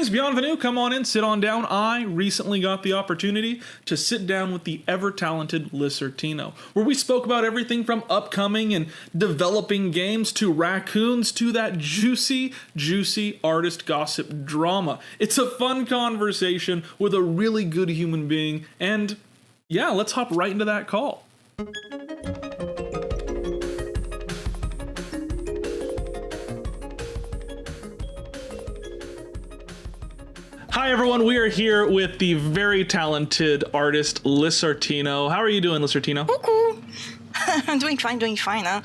Greetings, bienvenue, come on in, sit on down. I recently got the opportunity to sit down with the ever-talented Thesterninator, where we spoke about everything from upcoming and developing games to raccoons to that juicy, juicy artist gossip drama. It's a fun conversation with a really good human being, and yeah, let's hop right into that call. Hi everyone, we are here with the very talented artist Thesterninator. How are you doing, Thesterninator? Coucou! I'm doing fine.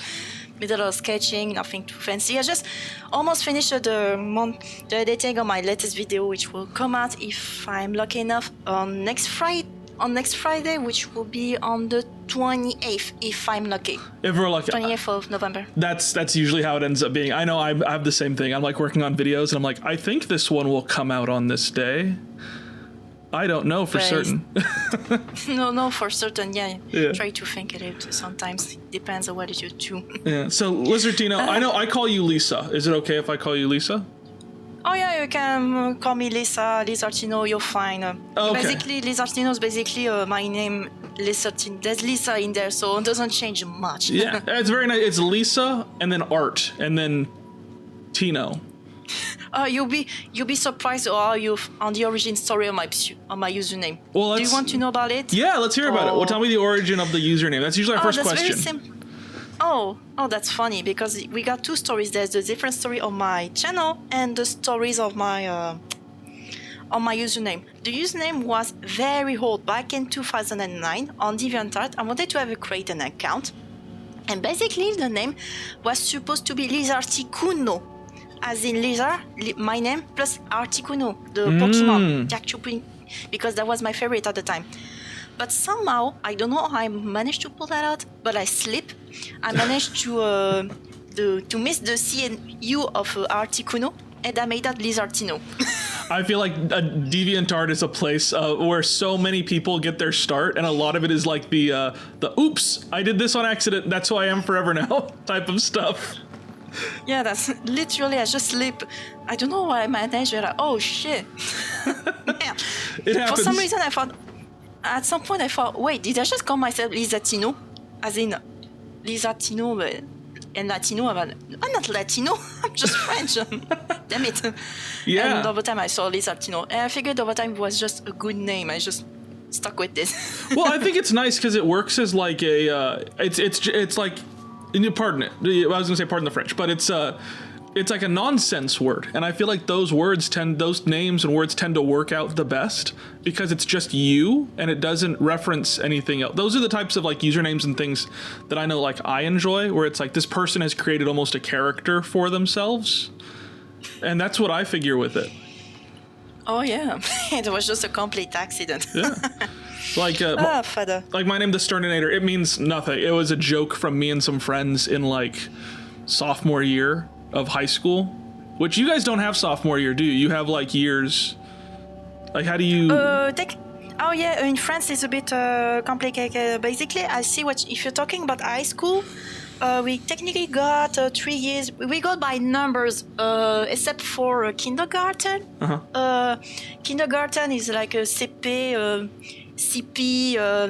Middle of sketching, nothing too fancy. I just almost finished the editing on my latest video, which will come out, if I'm lucky enough, on next Friday, which will be on the 28th, if I'm lucky. If we're lucky. 28th of November. That's usually how it ends up being. I know I have the same thing. I'm like working on videos and I'm like, I think this one will come out on this day. I don't know for certain. No, for certain, yeah. Try to think it sometimes. Depends on what you do. Yeah, so Thesterninator, I know I call you Lisa. Is it okay if I call you Lisa? Oh yeah, you can call me Lisa, Thesterninator, you're fine. Okay. Basically, Thesterninator is basically my name, Thesterninator. There's Lisa in there, so it doesn't change much. Yeah, it's very nice. It's Lisa, and then Art, and then Tino. You'll be surprised on the origin story of my username. Well, do you want to know about it? Yeah, let's hear about it. Well, tell me the origin of the username. That's usually our first question. Very simple. Oh, that's funny because we got two stories. There's the different story on my channel and the stories of my username. The username was very old, back in 2009 on DeviantArt. I wanted to create an account, and basically the name was supposed to be Lizarticuno, as in Lizard, my name, plus Articuno, the Pokemon, the actual, because that was my favorite at the time. But somehow, I don't know how I managed to pull that out, but I slipped. I managed to miss the C and U of Articuno, and I made that Lizartino. I feel like DeviantArt is a place where so many people get their start, and a lot of it is like the oops, I did this on accident, that's who I am forever now type of stuff. Yeah, that's literally, I just slip. I don't know why I managed it. Oh shit. Yeah. It happens. For some reason, at some point I thought, wait, did I just call myself Lizatino? As in Lizatino, but and Latino? I'm not Latino, I'm just French. Damn it. Yeah. And over time I saw Lizatino. And I figured over time it was just a good name. I just stuck with this. Well, I think it's nice because it works as like a, it's like, pardon it, I was gonna say pardon the French, but it's like a nonsense word, and I feel like those names and words tend to work out the best because it's just you and it doesn't reference anything else. Those are the types of like usernames and things that I know like I enjoy, where it's like this person has created almost a character for themselves, and that's what I figure with it. Oh yeah, it was just a complete accident. Yeah. Like my name, Thesterninator, it means nothing. It was a joke from me and some friends in like sophomore year of high school, which you guys don't have sophomore year, do you? You have like years. Like, how do you? Oh yeah, in France it's a bit complicated. Basically, I see if you're talking about high school. We technically got 3 years. We got by numbers, except for kindergarten. Kindergarten is like a CP,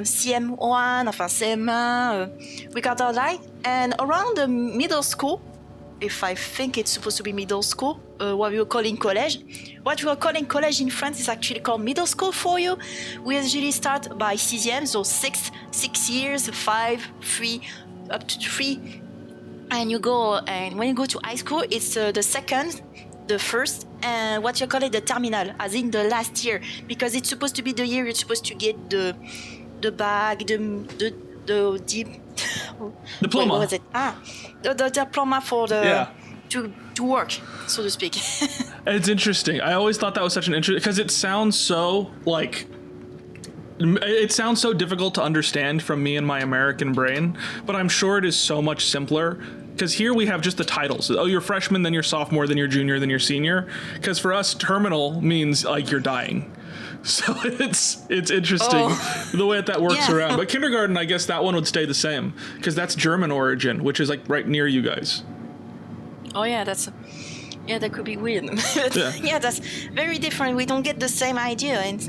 CM1, enfin CM1. We got all that. And around the middle school, if I think it's supposed to be middle school, what we were calling college. What we are calling college in France is actually called middle school for you. We usually start by sixième, so 6 years, 5, 3, up to 3. And when you go to high school, it's the second, the first, and what you call it, the terminal, as in the last year, because it's supposed to be the year you're supposed to get the bag, the diploma. What was it? The diploma for the to work, so to speak. It's interesting. I always thought that was such an interesting, because it sounds so like, it sounds so difficult to understand from me and my American brain, but I'm sure it is so much simpler. Because here we have just the titles. Oh, you're freshman, then you're sophomore, then you're junior, then you're senior. Because for us, terminal means like you're dying. So it's interesting the way that works around. But kindergarten, I guess that one would stay the same because that's German origin, which is like right near you guys. Oh yeah, Yeah, that could be weird. But Yeah. that's very different. We don't get the same idea. And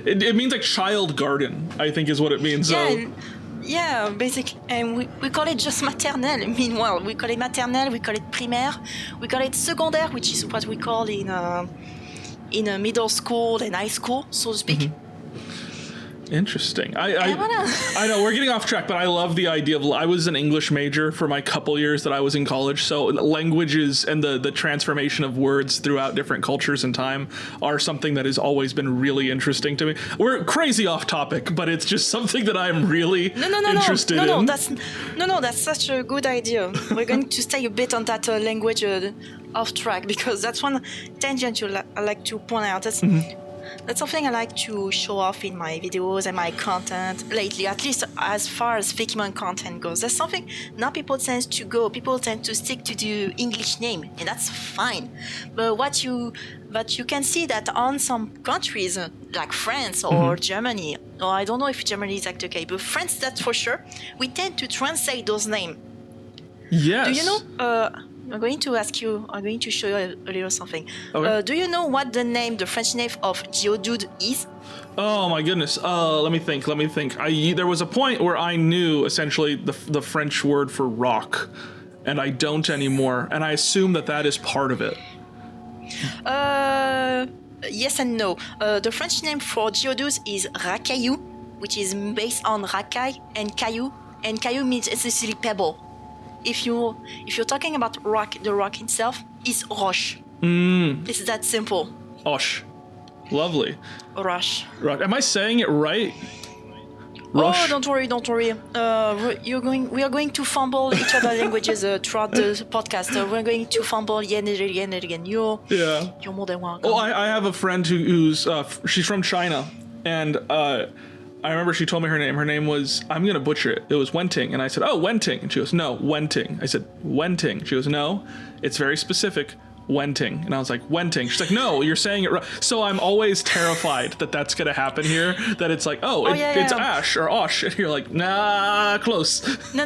It means like child garden, I think is what it means. yeah, basically. And we call it just maternelle. Meanwhile, we call it maternelle, we call it primaire, we call it secondaire, which is what we call in a middle school and high school, so to speak. Interesting. I know we're getting off track, but I love the idea of. I was an English major for my couple years that I was in college, so languages and the transformation of words throughout different cultures and time are something that has always been really interesting to me. We're crazy off topic, but it's just something that I'm really interested in. That's such a good idea. We're going to stay a bit on that language off track, because that's one tangent I like to point out. That's something I like to show off in my videos and my content lately, at least as far as Fakemon content goes. That's something now people tend to go. People tend to stick to the English name, and that's fine. But you can see that on some countries, like France or Germany, or I don't know if Germany is actually okay, but France, that's for sure, we tend to translate those names. Yes. Do you know... I'm going to show you a little something. Okay. Do you know what the French name of Geodude is? Oh my goodness. Let me think. There was a point where I knew essentially the French word for rock, and I don't anymore. And I assume that is part of it. Yes and no. The French name for Geodude is Racaillou, which is based on Racaille and Caillou. And Caillou means essentially pebble. If you're talking about rock, the rock itself is roche. It's that simple. Roche. Lovely. Roche. Am I saying it right? Roche. Oh, don't worry. We are going to fumble each other's languages throughout the podcast. We're going to fumble again and again. You're more than welcome. Oh, I have a friend who's she's from China, and I remember she told me her name. Her name was, I'm going to butcher it. It was Wenting. And I said, oh, Wenting. And she goes, no, Wenting. I said, Wenting. She goes, no, it's very specific. Wenting. And I was like, Wenting. She's like, no, you're saying it right. So I'm always terrified that that's going to happen here. That it's like, it's Ash or Osh. And you're like, nah, close. No,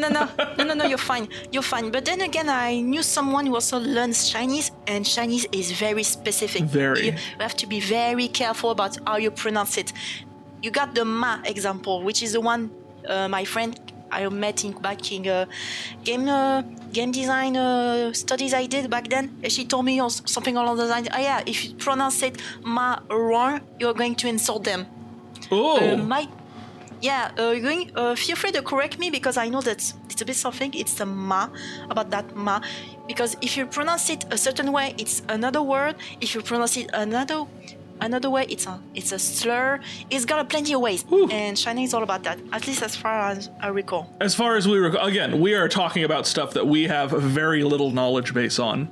you're fine. But then again, I knew someone who also learns Chinese, and Chinese is very specific. Very. You have to be very careful about how you pronounce it. You got the Ma example, which is the one my friend I met back in game design studies I did back then. And she told me something along the lines, if you pronounce it Ma wrong, you're going to insult them. Oh. Feel free to correct me, because I know that it's a bit something. It's the Ma, about that Ma. Because if you pronounce it a certain way, it's another word. If you pronounce it another way, it's a slur. It's got plenty of ways. Ooh. And Chinese is all about that, at least as far as I recall. As far as we recall, again, we are talking about stuff that we have very little knowledge base on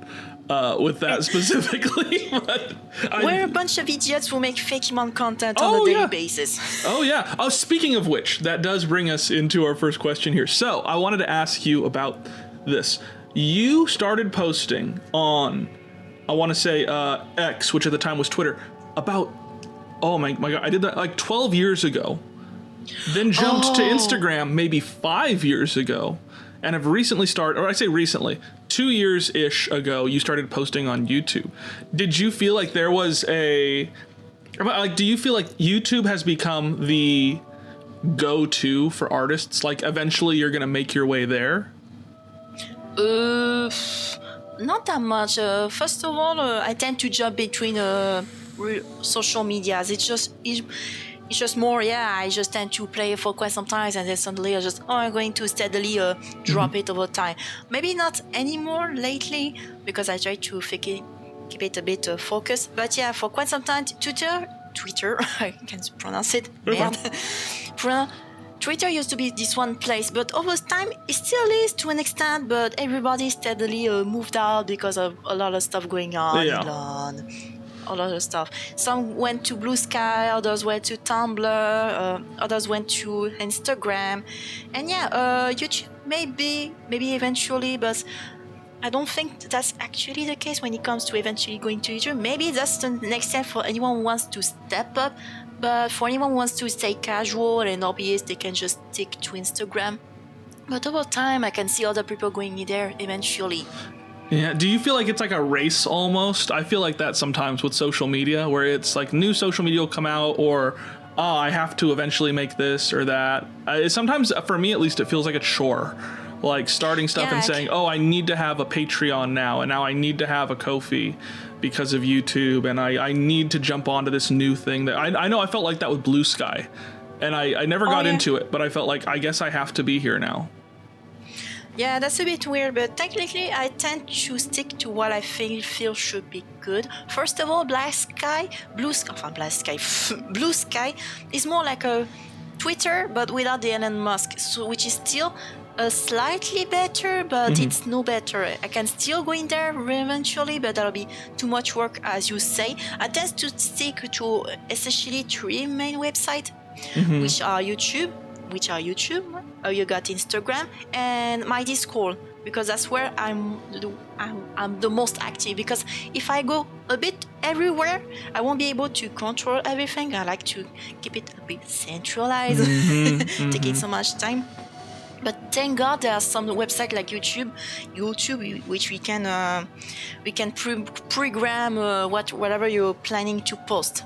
with that specifically. But we're a bunch of idiots who make Fakemon content on a daily basis. Oh, yeah. Oh, speaking of which, that does bring us into our first question here. So I wanted to ask you about this. You started posting on, I want to say X, which at the time was Twitter, about, oh my god, I did that like 12 years ago. Then jumped to Instagram maybe 5 years ago, and have recently started, or I say recently, 2 years-ish ago, you started posting on YouTube. Did you feel like there was do you feel like YouTube has become the go-to for artists? Like eventually you're gonna make your way there? Not that much. First of all, I tend to jump between social medias. It's just more, I just tend to play for quite some time, and then suddenly I'm going to steadily drop it over time. Maybe not anymore lately, because I try to keep it a bit focused. But yeah, for quite some time, Twitter, I can't pronounce it. Twitter used to be this one place, but over time it still is to an extent, but everybody steadily moved out because of a lot of stuff going on. A lot of stuff. Some went to Blue Sky, others went to Tumblr, others went to Instagram, and YouTube maybe eventually, but I don't think that's actually the case when it comes to eventually going to YouTube. Maybe that's the next step for anyone who wants to step up, but for anyone who wants to stay casual and hobbyist, they can just stick to Instagram. But over time, I can see other people going in there eventually. Yeah. Do you feel like it's like a race almost? I feel like that sometimes with social media, where it's like new social media will come out, or I have to eventually make this or that. Sometimes, for me at least, it feels like a chore. Like starting stuff and saying, I need to have a Patreon now, and now I need to have a Ko-fi because of YouTube, and I need to jump onto this new thing that I know I felt like that with Blue Sky, and I never got into it, but I felt like I guess I have to be here now. Yeah, that's a bit weird, but technically I tend to stick to what I feel should be good. First of all, Blue Sky is more like a Twitter, but without the Elon Musk, so which is still slightly better, but it's no better. I can still go in there eventually, but that'll be too much work, as you say. I tend to stick to essentially 3 main websites, which are YouTube. You got Instagram and my Discord, because that's where I'm the most active. Because if I go a bit everywhere, I won't be able to control everything. I like to keep it a bit centralized, taking so much time. But thank God there are some websites like YouTube, which we can program whatever you're planning to post.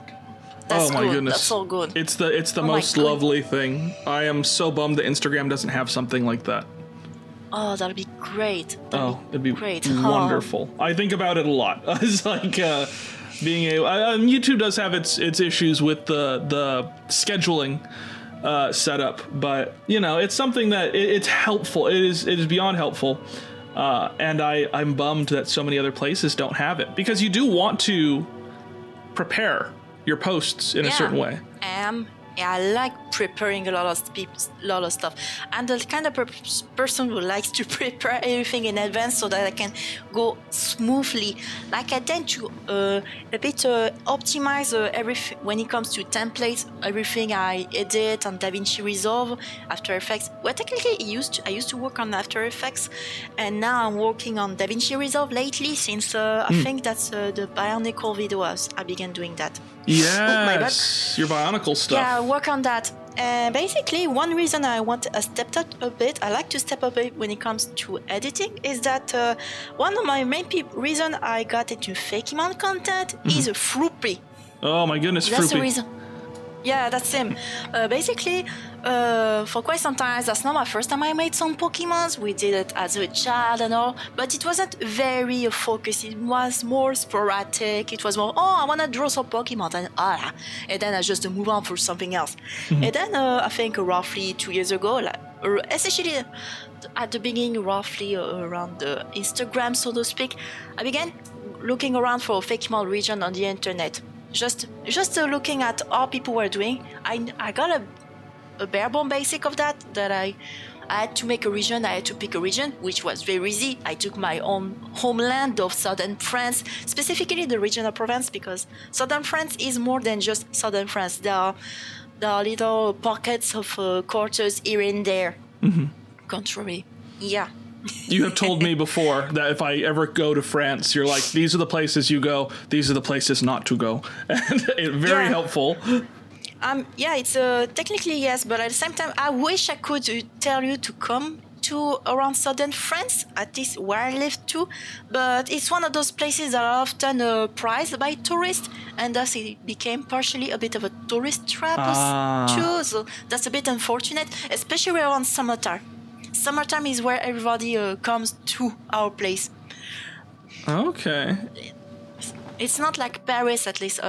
That's my goodness. That's all good. It's the most lovely thing. I am so bummed that Instagram doesn't have something like that. Oh, that'd be great. It'd be great. Wonderful. I think about it a lot. It's like being able. YouTube does have its issues with the scheduling setup, but it's something that it's helpful. It is beyond helpful, and I'm bummed that so many other places don't have it, because you do want to prepare your posts in a certain way. I like preparing a lot of stuff. I'm the kind of person who likes to prepare everything in advance so that I can go smoothly. Like I tend to optimize everything when it comes to templates. Everything I edit on DaVinci Resolve, After Effects. Well, technically, I used to work on After Effects, and now I'm working on DaVinci Resolve lately. Since I think that's the Bionicle videos, I began doing that. Yes, your Bionicle stuff. Yeah, work on that. And basically, one reason I stepped up a bit, I like to step up a bit when it comes to editing, is that one of my main reason I got into Fakimon content is Froopy. Oh my goodness, That's Froopy. the reason. Yeah, that's him. Basically, for quite some time, that's not my first time I made some Pokemons. We did it as a child and all, but it wasn't very focused. It was more sporadic. It was more, I want to draw some Pokemon, and then I just move on for something else. And then I think roughly 2 years ago, essentially at the beginning, roughly around the Instagram, so to speak, I began looking around for a Fakimon region on the internet. Just looking at how people were doing, I got a bare bone basic of that I had to make a region. I had to pick a region, which was very easy. I took my own homeland of southern France, specifically the region of Provence, because southern France is more than just southern France. There are little pockets of quarters here and there. Contrary, yeah. You have told me before that if I ever go to France, you're like, these are the places you go, these are the places not to go. And it's very helpful. It's technically yes, but at the same time, I wish I could tell you to come to around southern France, at least where I live too. But it's one of those places that are often prized by tourists, and thus it became partially a bit of a tourist trap too. So that's a bit unfortunate, especially around summertime. Summertime is where everybody comes to our place. Okay. It's not like Paris, at least.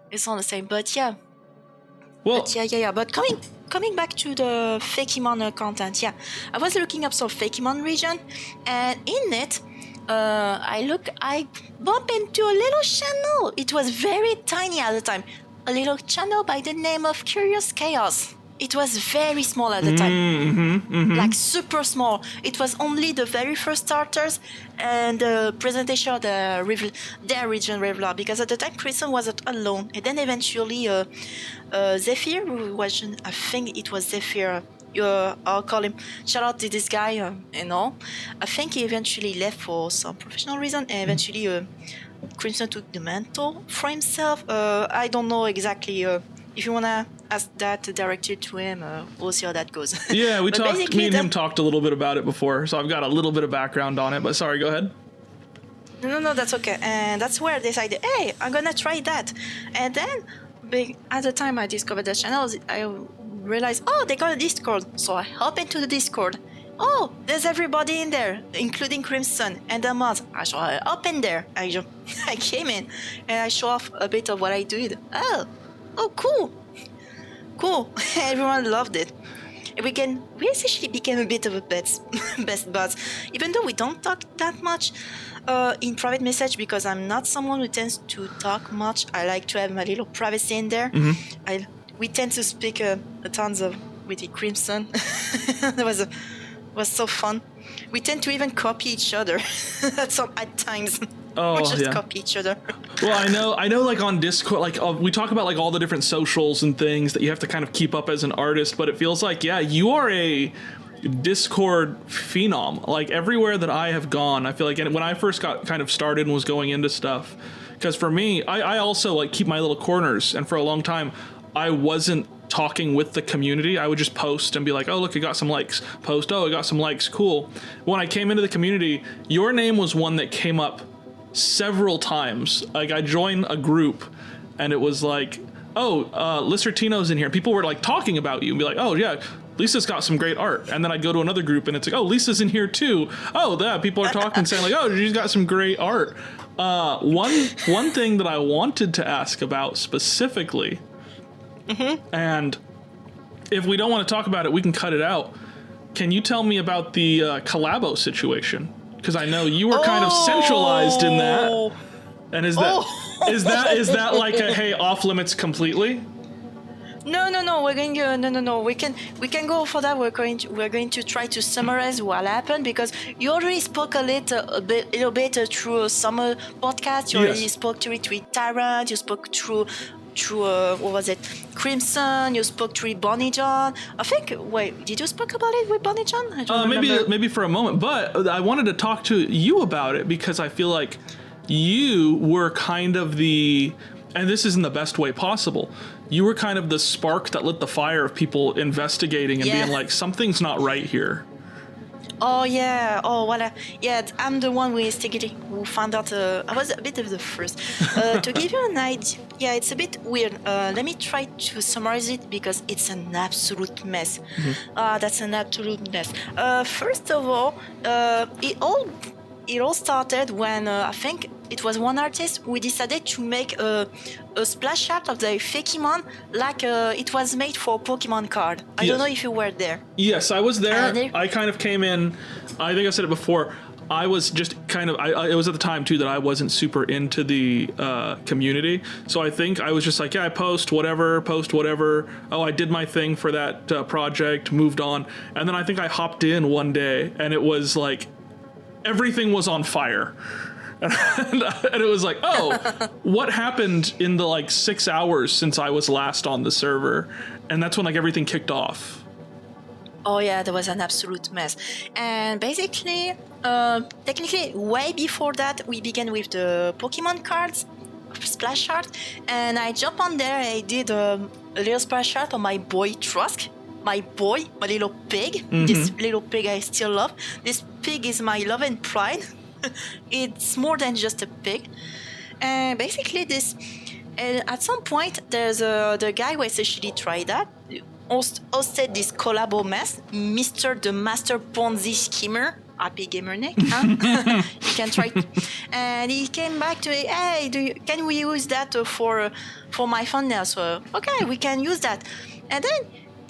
It's not the same, but yeah. Well, But coming back to the Fakimon content, I was looking up some Fakimon region, and in it, I bumped into a little channel. It was very tiny at the time. A little channel by the name of Curious Chaos. It was very small at the time, like super small. It was only the very first starters and the presentation of their region Revlar, because at the time Kristen wasn't alone. And then eventually Zephyr, I think it was Zephyr, I'll call him, shout out to this guy and all. I think he eventually left for some professional reason, and eventually Crimson took the mantle for himself. I don't know exactly. If you want to ask that directed to him, we'll see how that goes. Yeah, me and him talked a little bit about it before, so I've got a little bit of background on it, but sorry, go ahead. No, that's okay. And that's where I decided, hey, I'm gonna try that. And then, at the time I discovered the channel, I realized, oh, they got a Discord. So I hop into the Discord. Oh, there's everybody in there, including Crimson and the mods. So I up in there. I came in and I show off a bit of what I did. Oh, cool. Everyone loved it. We essentially became a bit of a best buds, even though we don't talk that much in private message, because I'm not someone who tends to talk much. I like to have my little privacy in there. Mm-hmm. We tend to speak a tons of with the Crimson. That was so fun. We tend to even copy each other at times. Oh, or just yeah. copy each other. Well, I know, like on Discord, like we talk about like all the different socials and things that you have to kind of keep up as an artist, but it feels like, yeah, you are a Discord phenom. Like everywhere that I have gone, I feel like, and when I first got kind of started and was going into stuff, because for me, I also like keep my little corners, and for a long time, I wasn't talking with the community. I would just post and be like, oh, look, I got some likes. Post, oh, I got some likes, cool. When I came into the community, your name was one that came up several times. Like I joined a group and it was like, oh, Listertino's in here. People were like talking about you and be like, oh yeah, Lisa's got some great art. And then I go to another group and it's like, oh, Lisa's in here too. Oh, yeah, people are talking saying like, oh, she's got some great art. One thing that I wanted to ask about specifically, and if we don't want to talk about it, we can cut it out. Can you tell me about the collabo situation? Because I know you were kind of centralized in that. And is that like a hey, off limits completely? No. We're going. No. We can go for that. We're going to try to summarize what happened, because you already spoke a little bit through summer podcast. You already spoke to it with Tyrant. You spoke through what was it? Crimson. You spoke to Bonnie John. I think. Wait, did you speak about it with Bonnie John? I don't remember. Maybe for a moment, but I wanted to talk to you about it because I feel like you were kind of the, and this is in the best way possible, you were kind of the spark that lit the fire of people investigating and being like, something's not right here. Oh yeah. Oh well. Yeah. I'm the one who found out. I was a bit of the first. To give you an idea, yeah, it's a bit weird. Let me try to summarize it because it's an absolute mess. That's an absolute mess. First of all, it all started when I think it was one artist who decided to make a splash art of the Fakemon like it was made for Pokemon card. I don't know if you were there. Yes, I was there. I kind of came in, I think I've said it before, I was just kind of, it was at the time too that I wasn't super into the community. So I think I was just like, yeah, I post whatever. Oh, I did my thing for that project, moved on. And then I think I hopped in one day and it was like, everything was on fire. And it was like, oh, what happened in the like 6 hours since I was last on the server? And that's when like everything kicked off. Oh yeah, there was an absolute mess. And basically, technically, way before that, we began with the Pokemon cards, splash art, and I jumped on there. I did a little splash art on my boy Trusk. My little pig. This little pig I still love. This pig is my love and pride. It's more than just a pig. And basically at some point, there's the guy who essentially tried that, hosted this collabo mess, Mr. the Master Ponzi Schemer, happy gamer Nick, huh? You can try and he came back to me, hey, can we use that for my thumbnail? So, okay, we can use that. And then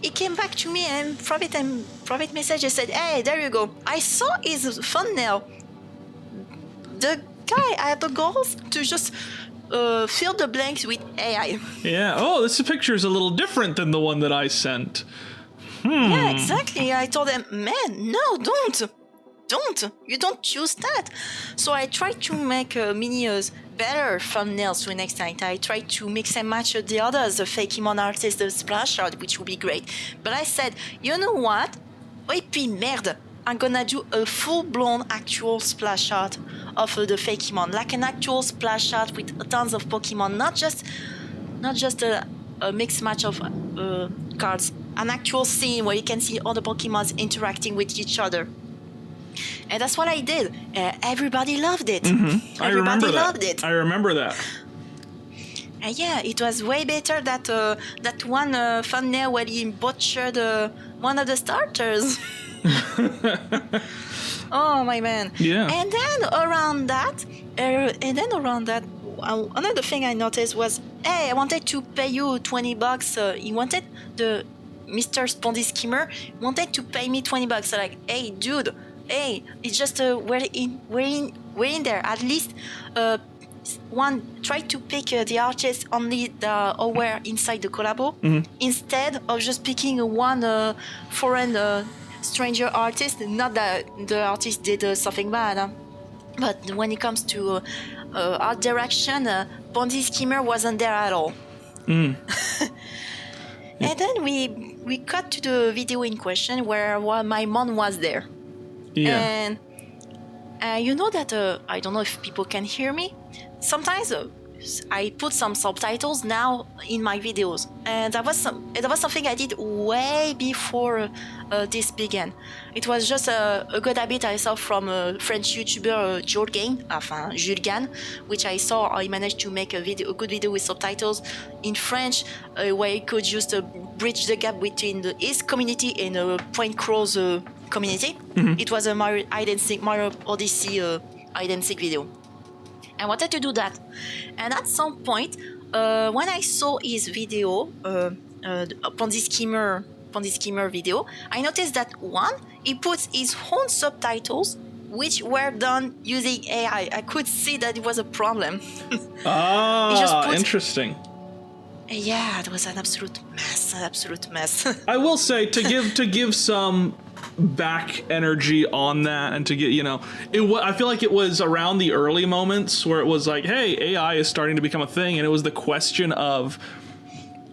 he came back to me and private message and said, hey, there you go. I saw his thumbnail. The guy had the goals to just fill the blanks with AI. Yeah. Oh, this picture is a little different than the one that I sent. Yeah, exactly. I told him, man, no, don't. You don't use that. So I tried to make minions better thumbnails for next time. I tried to mix and match the others, the Fakemon artist, the splash art, which would be great. But I said, you know what? Et puis merde. I'm gonna do a full-blown actual splash art of the Fakemon, like an actual splash art with tons of Pokemon, not just a mixed match of cards, an actual scene where you can see all the Pokemons interacting with each other. And that's what I did. Everybody loved it. I remember that. Loved it. I remember that. And yeah, it was way better that one thumbnail where he butchered one of the starters. Oh my man. Yeah. And then around that, another thing I noticed was, hey, I wanted to pay you $20. He wanted the Mr. Spondy Skimmer wanted to pay me $20. So like, hey, dude, hey, it's just we're in there. At least one try to pick the artists only that were inside the collabo instead of just picking one foreign stranger artist. Not that the artist did something bad, but when it comes to art direction, Ponzi Skimmer wasn't there at all. And then we cut to the video in question where my mom was there. Yeah. And you know that I don't know if people can hear me. Sometimes I put some subtitles now in my videos, and that was something I did way before this began. It was just a good habit I saw from a French YouTuber Jules Gan, which I saw. I managed to make a good video with subtitles in French, where he could just bridge the gap between his community and Point Crow's community. It was a Mario Odyssey hide and seek video. I wanted to do that, and at some point, when I saw his video, Ponzi Skimmer video, I noticed that one, he puts his own subtitles, which were done using AI. I could see that it was a problem. Interesting. Yeah, it was an absolute mess. I will say to give some back energy on that, and to get, I feel like it was around the early moments where it was like, hey, AI is starting to become a thing, and it was the question of,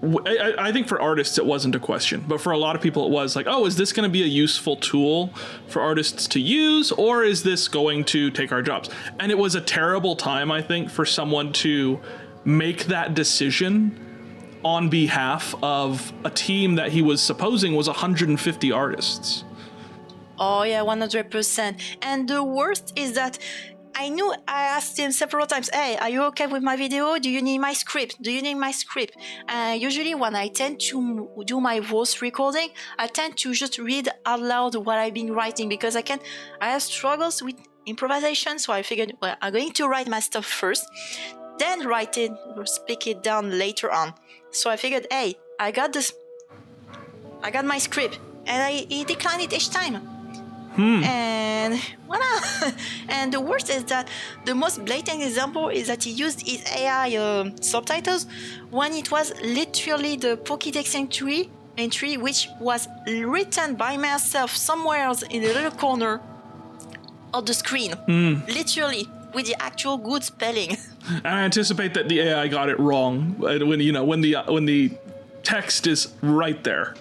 I think for artists it wasn't a question, but for a lot of people it was like, oh, is this going to be a useful tool for artists to use, or is this going to take our jobs? And it was a terrible time, I think, for someone to make that decision on behalf of a team that he was supposing was 150 artists. Oh yeah, 100%. And the worst is that I asked him several times, hey, are you okay with my video? Do you need my script? Usually when I tend to do my voice recording, I tend to just read out loud what I've been writing, because I have struggles with improvisation. So I figured, well, I'm going to write my stuff first, then write it or speak it down later on. So I figured, hey, I got my script, and he declined it each time. And voila. And the worst is that the most blatant example is that he used his AI subtitles when it was literally the Pokédex entry, which was written by myself somewhere else in the little corner of the screen, literally with the actual good spelling. I anticipate that the AI got it wrong when the text is right there.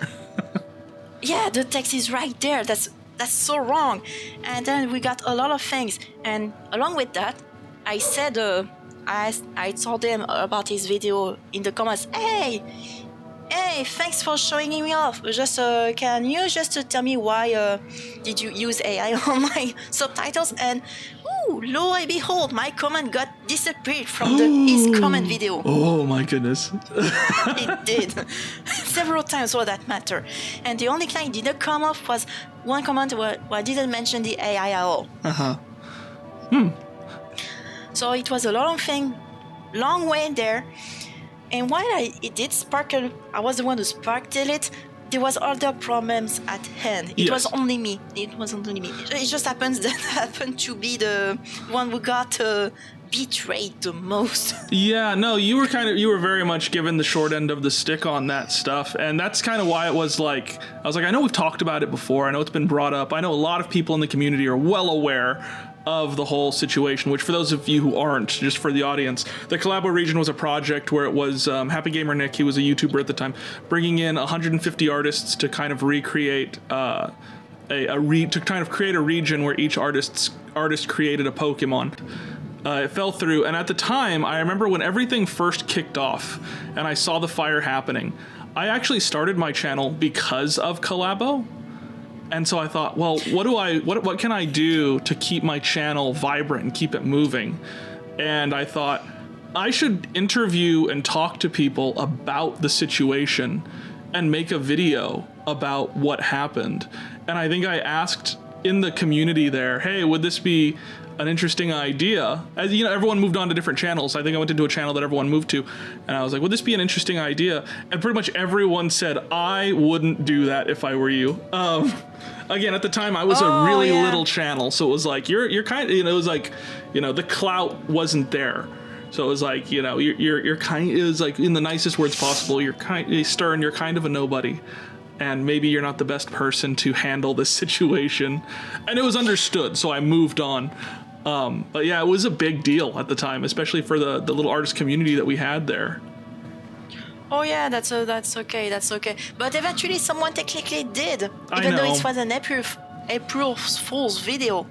Yeah, the text is right there. That's so wrong. And then we got a lot of things. And along with that, I said, I told him about his video in the comments. Hey, thanks for showing me off. Just can you just tell me why did you use AI on my subtitles? And lo and behold, my comment got disappeared from his comment video. Oh my goodness. It did. Several times for that matter. And the only thing didn't come off was one comment where I didn't mention the AI at all. So it was a long way there. And while it did sparkle, I was the one who sparked it. There was other problems at hand. It was only me. It just happens that I happened to be the one who got betrayed the most. Yeah, no, you were very much given the short end of the stick on that stuff, and that's kind of why it was like, I was like, I know we've talked about it before. I know it's been brought up. I know a lot of people in the community are well aware of the whole situation, which for those of you who aren't, just for the audience, the Collabo Region was a project where it was Happy Gamer Nick, he was a YouTuber at the time, bringing in 150 artists to kind of recreate to kind of create a region where each artist created a Pokemon. It fell through, and at the time, I remember when everything first kicked off and I saw the fire happening, I actually started my channel because of Collabo. And so I thought, well, what can I do to keep my channel vibrant and keep it moving? And I thought I should interview and talk to people about the situation and make a video about what happened. And I think I asked in the community there, hey, would this be an interesting idea? As you know, everyone moved on to different channels. I think I went into a channel that everyone moved to, and I was like, would this be an interesting idea? And pretty much everyone said, I wouldn't do that if I were you. Again, at the time I was a really little channel, so it was like, you're kind of, it was like, the clout wasn't there. So it was like, you're kind, it was like, in the nicest words possible, you're kind of a nobody. And maybe you're not the best person to handle this situation. And it was understood, so I moved on. But yeah, it was a big deal at the time, especially for the little artist community that we had there. Oh yeah, that's okay. But eventually someone technically did, even though it was an April Fool's video.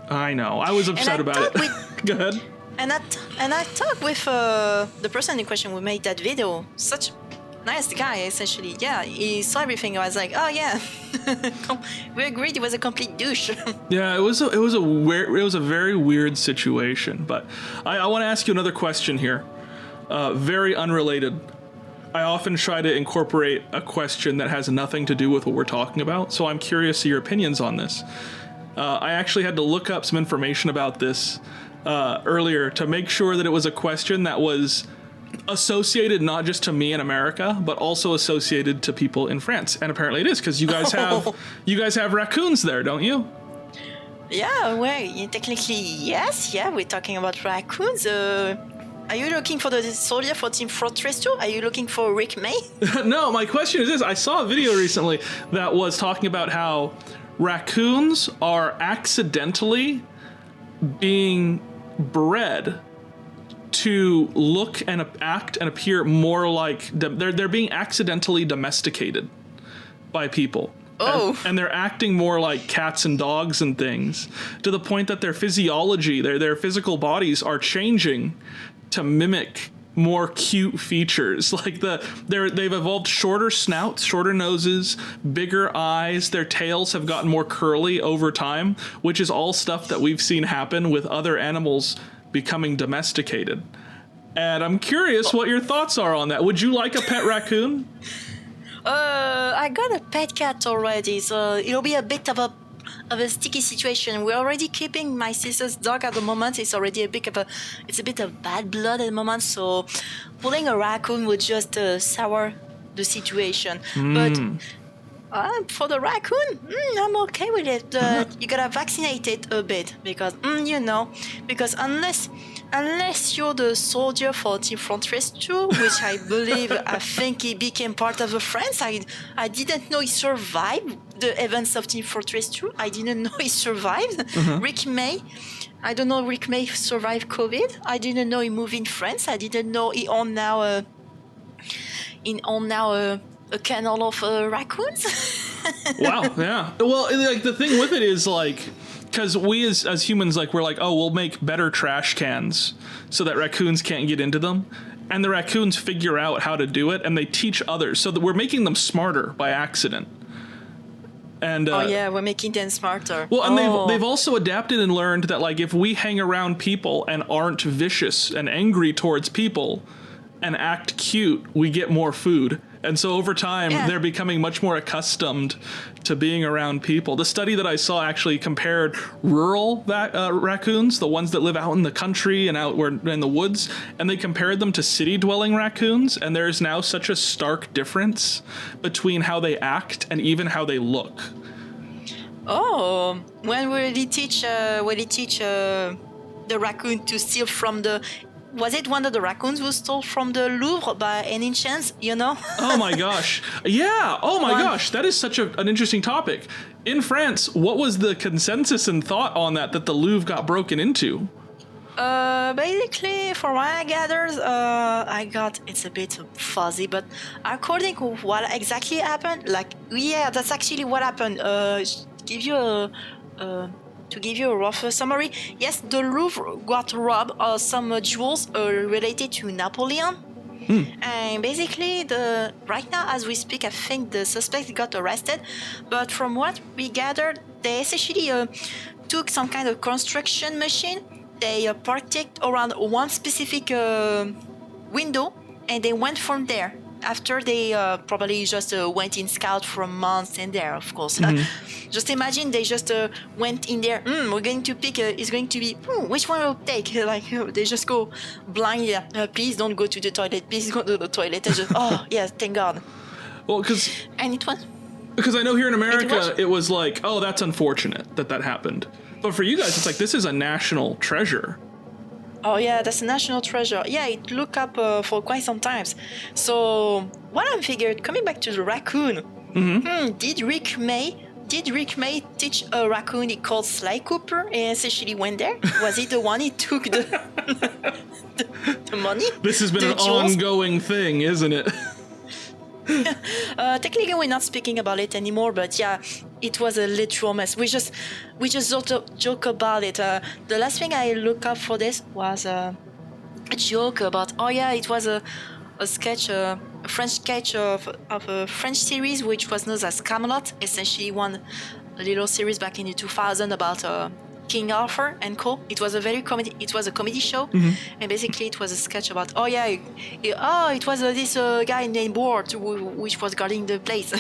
I know, I was upset about it. Go ahead. And I talked with the person in question who made that video. Such nice guy, essentially. Yeah, he saw everything. I was like, oh yeah, we agreed. He was a complete douche. Yeah, it was a very weird situation. But I want to ask you another question here, very unrelated. I often try to incorporate a question that has nothing to do with what we're talking about. So I'm curious to your opinions on this. I actually had to look up some information about this earlier to make sure that it was a question that was associated not just to me in America, but also associated to people in France. And apparently it is, because you guys have raccoons there, don't you? Yeah, well, technically yes. Yeah, we're talking about raccoons. Are you looking for the soldier for Team Fortress 2? Are you looking for Rick May? No, my question is this. I saw a video recently that was talking about how raccoons are accidentally being bred to look and act and appear more like they're being accidentally domesticated by people. Oh. And they're acting more like cats and dogs and things, to the point that their physiology, their physical bodies are changing to mimic more cute features. Like they've evolved shorter snouts, shorter noses, bigger eyes. Their tails have gotten more curly over time, which is all stuff that we've seen happen with other animals becoming domesticated. And I'm curious what your thoughts are on that. Would you like a pet raccoon? I got a pet cat already, so it'll be a bit of a sticky situation. We're already keeping my sister's dog at the moment. It's already a bit of bad blood at the moment, so pulling a raccoon would just sour the situation. But for the raccoon, I'm okay with it. You gotta vaccinate it a bit because unless you're the soldier for Team Fortress 2, which I think he became part of the France. I didn't know he survived the events of Team Fortress 2. I didn't know he survived. Rick May. I don't know Rick May survived COVID. I didn't know he moved in France. I didn't know he owned now a kennel of raccoons. Wow, yeah. Well, like the thing with it is like, because we as humans, like, we're like, oh, we'll make better trash cans so that raccoons can't get into them. And the raccoons figure out how to do it, and they teach others, so that we're making them smarter by accident. And we're making them smarter. Well, and they've also adapted and learned that, like, if we hang around people and aren't vicious and angry towards people and act cute, we get more food. And so over time, they're becoming much more accustomed to being around people. The study that I saw actually compared rural raccoons, the ones that live out in the country and out in the woods, and they compared them to city-dwelling raccoons. And there is now such a stark difference between how they act and even how they look. Oh, when will he teach the raccoon to steal from the... Was it one of the raccoons who stole from the Louvre by any chance, Oh my gosh. Yeah. Oh my gosh. That is such an interesting topic. In France, what was the consensus and thought on that the Louvre got broken into? Basically, from what I gathered, it's a bit fuzzy, but according to what exactly happened, that's actually what happened. To give you a rough summary, yes, the Louvre got robbed of some jewels related to Napoleon. And basically, right now, as we speak, I think the suspect got arrested. But from what we gathered, they essentially took some kind of construction machine. They parked it around one specific window, and they went from there. After they probably just went in scout for months in there, of course. Just imagine they just went in there. We're going to pick. It's going to be which one will take? Like they just go blind. Yeah, please don't go to the toilet. Please go to the toilet. And just yes, thank God. Well, because I know here in America it was like, oh, that's unfortunate that happened. But for you guys, it's like this is a national treasure. Oh yeah, that's a national treasure. Yeah, it looked up for quite some times. So what I figured, coming back to the raccoon, did Rick May teach a raccoon he called Sly Cooper and essentially went there? Was he the one he took the money? This has been an ongoing thing, isn't it? Technically, we're not speaking about it anymore, but yeah, it was a literal mess. We just sort of joke about it. The last thing I looked up for this was a joke about. Oh yeah, it was a sketch, a French sketch of a French series which was known as Camelot. Essentially, a little series back in the 2000 about King Arthur and co. It was a comedy show, and basically it was a sketch about it was this guy named Ward which was guarding the place.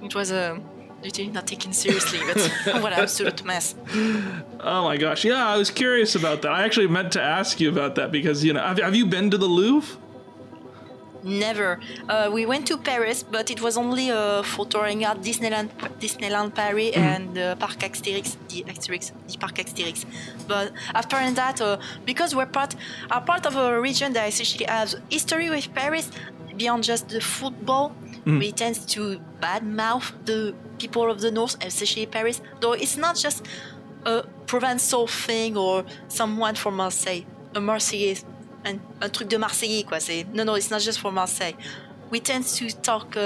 It was literally not taken seriously, but what an absolute mess. Oh my gosh, yeah, I was curious about that. I actually meant to ask you about that because have you been to the Louvre? Never. We went to Paris, but it was only for touring out Disneyland Paris and the Parc Astérix, the Parc Astérix. But after that, because we're part of a region that essentially has history with Paris, beyond just the football, we tend to badmouth the people of the north, especially Paris. Though it's not just a Provençal thing or someone from Marseille, a Marseillaise. Un truc de Marseillais, quoi. No, it's not just for Marseille. We tend to talk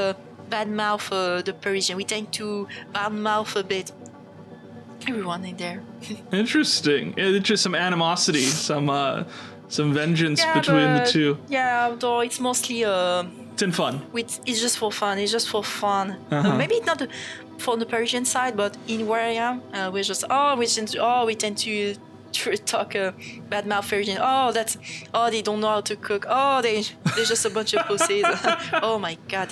badmouth the Parisian. We tend to badmouth a bit everyone in there. Interesting. It's just some animosity, some vengeance between the two. Yeah, although it's mostly it's in fun. It's just for fun. Maybe it's not for the Parisian side, but in where I am, we tend to talk badmouth Parisian. They don't know how to cook. They're just a bunch of pussies. Oh my God,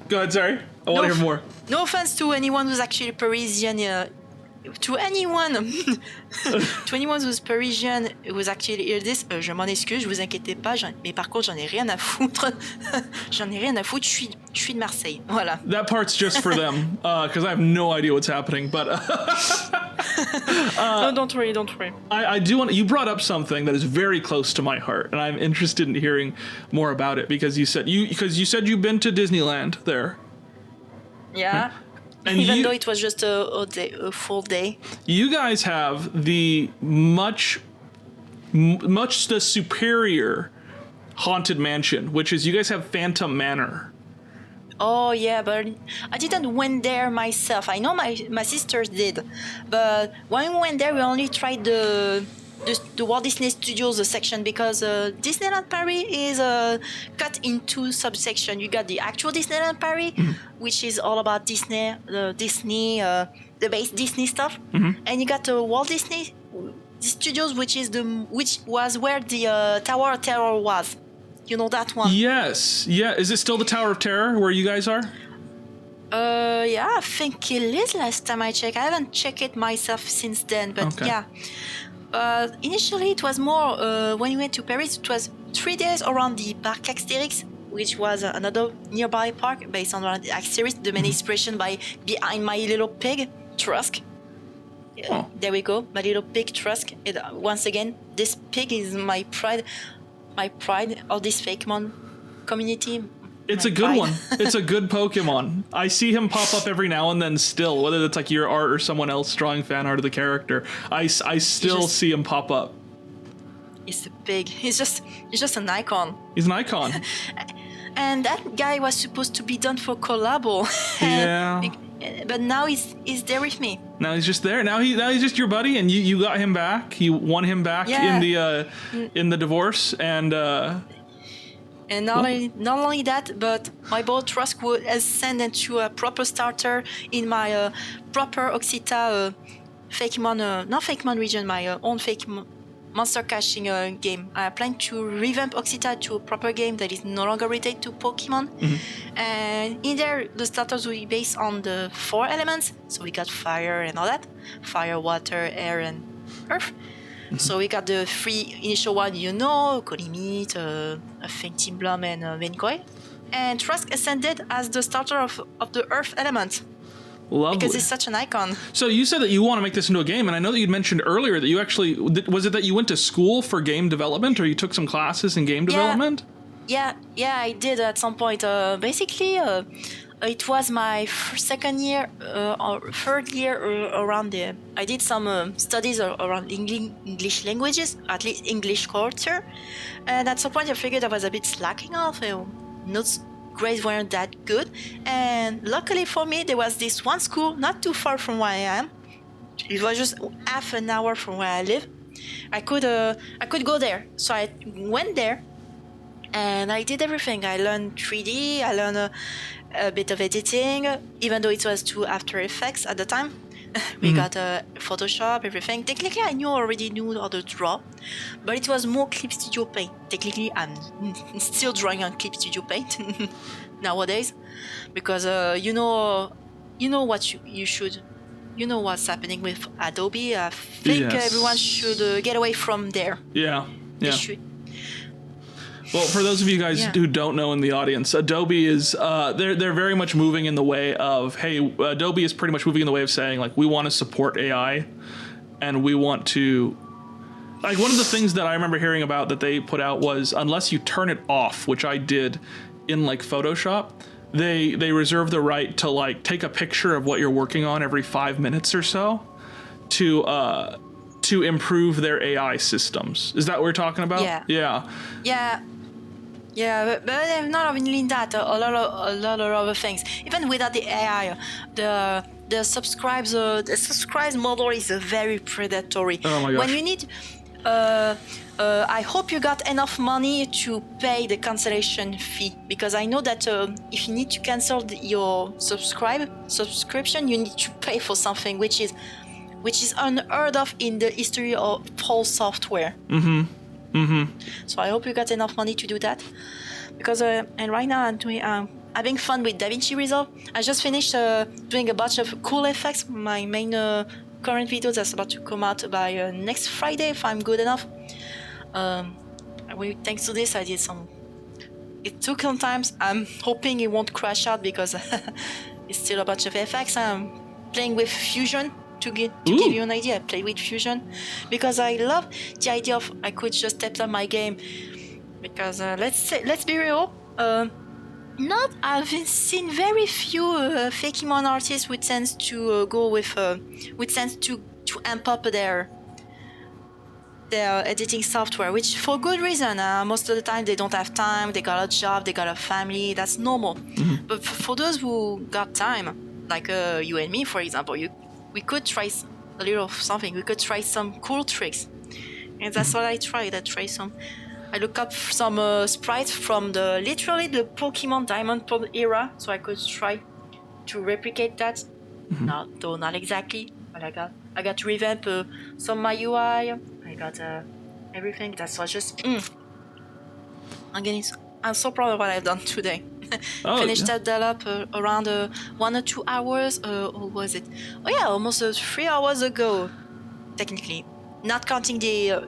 go ahead, sorry. I want to hear more. No offense to anyone who's actually Parisian. To anyone who's Parisian who's actually hear this, je m'en excuse, je vous inquiétez pas, mais par contre j'en ai rien à foutre. Je suis de Marseille, voilà. That part's just for them, because I have no idea what's happening, but no, don't worry. I do want. You brought up something that is very close to my heart, and I'm interested in hearing more about it because you said you've been to Disneyland there. Yeah. Right? And even though it was just a full day. You guys have the much the superior haunted mansion, which is you guys have Phantom Manor. Oh yeah, but I didn't went there myself. I know my sisters did, but when we went there, we only tried the Walt Disney Studios section because Disneyland Paris is cut into subsection. You got the actual Disneyland Paris, which is all about Disney, the base Disney stuff, and you got the Walt Disney Studios, which was where the Tower of Terror was. You know that one? Yes. Yeah. Is it still the Tower of Terror where you guys are? Yeah, I think it is. Last time I checked, I haven't checked it myself since then, but okay. Yeah. Initially, it was more when we went to Paris. It was 3 days around the Parc Astérix, which was another nearby park based on the Astérix, the main inspiration behind My Little Pig, Trusk. Oh. There we go, My Little Pig, Trusk. Once again, this pig is my pride of this Fakemon community. It's a good one. It's a good Pokemon. I see him pop up every now and then still, whether it's like your art or someone else drawing fan art of the character. I still see him pop up. He's a pig. He's just an icon. He's an icon. And that guy was supposed to be done for collabo. Yeah. but now he's there with me. Now he's just there. Now he's just your buddy, and you got him back. You won him back in the divorce, and not only that, but my boy Trusk has sent into a proper starter in my proper Occita not Fakemon region, my own monster caching game. I plan to revamp Occita to a proper game that is no longer related to Pokemon. And in there, the starters will be based on the 4 elements. So we got fire and all that. Fire, water, air, and earth. So we got the 3 initial one, Colimite, I think Team Blum and Venkoi. And Trusk ascended as the starter of the earth element. Lovely. Because it's such an icon. So you said that you want to make this into a game, and I know that you'd mentioned earlier that you actually, was it that you went to school for game development, or you took some classes in game development? Yeah, I did at some point. Basically, it was my second year or third year around there. I did some studies around English languages, at least English culture. And at some point I figured I was a bit slacking off. Notes grades weren't that good. And luckily for me, there was this one school not too far from where I am. It was just half an hour from where I live. I could go there. So I went there. And I did everything. I learned 3D, I learned a bit of editing, even though it was to After Effects at the time. We got Photoshop, everything. Technically, I already knew how to draw, but it was more Clip Studio Paint. Technically, I'm still drawing on Clip Studio Paint nowadays, because you know what you should. You know what's happening with Adobe. I think everyone should get away from there. Yeah. They should. Well, for those of you guys who don't know in the audience, Adobe is they're very much moving in the way of, hey, Adobe is pretty much moving in the way of saying, like, we want to support AI, and we want to, like, one of the things that I remember hearing about that they put out was, unless you turn it off, which I did in like Photoshop, they reserve the right to like take a picture of what you're working on every 5 minutes or so to improve their AI systems. Is that what we're talking about? Yeah, but not only that, a lot of other things. Even without the AI, the subscribe model is very predatory. Oh my gosh. When you need, I hope you got enough money to pay the cancellation fee, because I know that if you need to cancel your subscription, you need to pay for something which is unheard of in the history of whole software. So I hope you got enough money to do that, because and right now I'm doing having fun with DaVinci Resolve. I just finished doing a bunch of cool effects. My main current video that's about to come out by next Friday, if I'm good enough. Thanks to this, I did some. It took some time. I'm hoping it won't crash out, because it's still a bunch of effects. I'm playing with Fusion. To give you an idea, I play with Fusion because I love the idea of I could just step up my game. Because let's be real, I've seen very few Fakemon artists with sense to go with sense to amp up their editing software, which for good reason. Most of the time they don't have time, they got a job, they got a family, that's normal. But for those who got time, like you and me, for example, we could try a little of something. We could try some cool tricks, and that's what I tried. I looked up some sprites from literally the Pokemon Diamond Pearl era, so I could try to replicate that. Not exactly, but I got to revamp some of my UI. I got everything. That's what I'm so proud of what I've done today. Finished that up around 1 or 2 hours, or was it? Oh yeah, almost 3 hours ago, technically, not counting the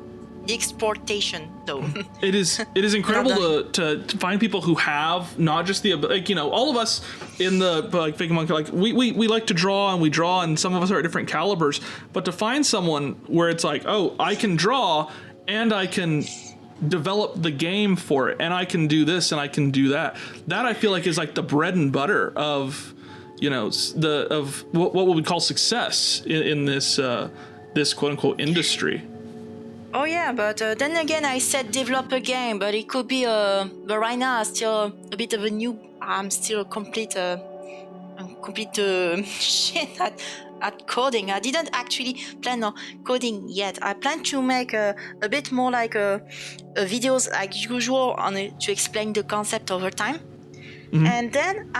exportation though. It is incredible to find people who have not just the, like, all of us in the like Fakemon, like we like to draw, and some of us are at different calibers, but to find someone where it's like, oh, I can draw and I can develop the game for it, and I can do this and I can do that. That I feel like is like the bread and butter of, of what we would call success in this this quote unquote industry. Oh yeah, but then again, I said develop a game, but it could be but right now I'm still a bit of a new. I'm still a complete complete shit at coding. I didn't actually plan on coding yet. I plan to make a bit more like a videos like usual to explain the concept over time. And then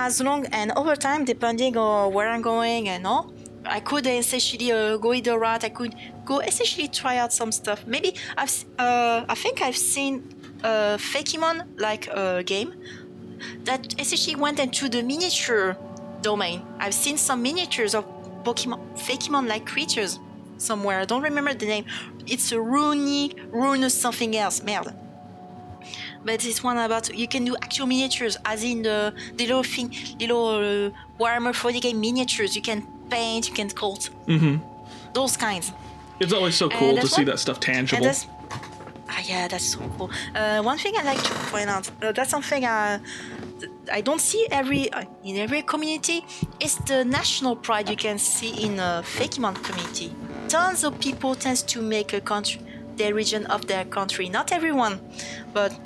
over time, depending on where I'm going and all, I could essentially go either route. I could go essentially try out some stuff. Maybe I think I've seen Fakemon like a game that essentially went into the miniature domain. I've seen some miniatures of Fakemon like creatures somewhere. I don't remember the name. It's a Rune something else. Merde. But this one about you can do actual miniatures, as in the little Warhammer 40k miniatures. You can paint, you can sculpt, those kinds. It's always so cool to see that stuff tangible. Yeah, that's so cool. One thing I like to point out, that's something I don't see in every community, is the national pride you can see in a Fakemon community. Tons of people tend to make their region of their country. Not everyone, but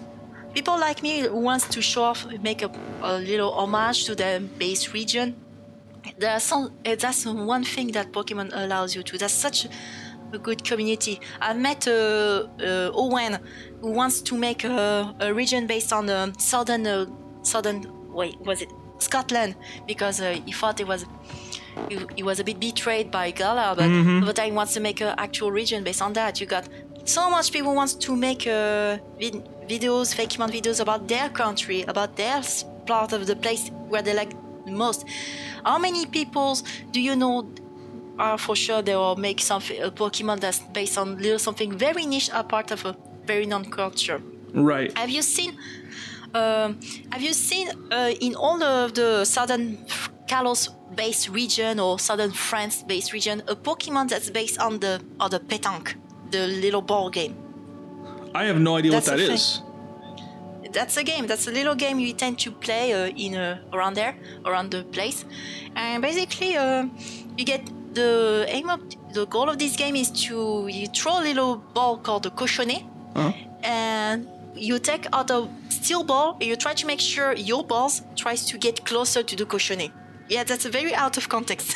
people like me who wants to show off, make a little homage to their base region. That's one thing that Pokemon allows you to. That's such a good community. I met Owen, who wants to make a region based on the Scotland, because he thought he was a bit betrayed by Guzzlord, but over time wants to make an actual region based on that. You got so much people wants to make videos, Fakemon videos about their country, about their part of the place where they like the most. How many people do you know are for sure they will make something a Pokemon that's based on little something very niche, a part of a very known culture? Right. Have you seen in all of the southern Kalos-based region or southern France-based region a Pokemon that's based on the pétanque, the little ball game? I have no idea what that is. That's a game. That's a little game you tend to play around the place, and basically you get the goal of this game is you throw a little ball called the cochonnet, and you take out a steel ball and you try to make sure your balls tries to get closer to the cochonnet. Yeah, that's a very out of context.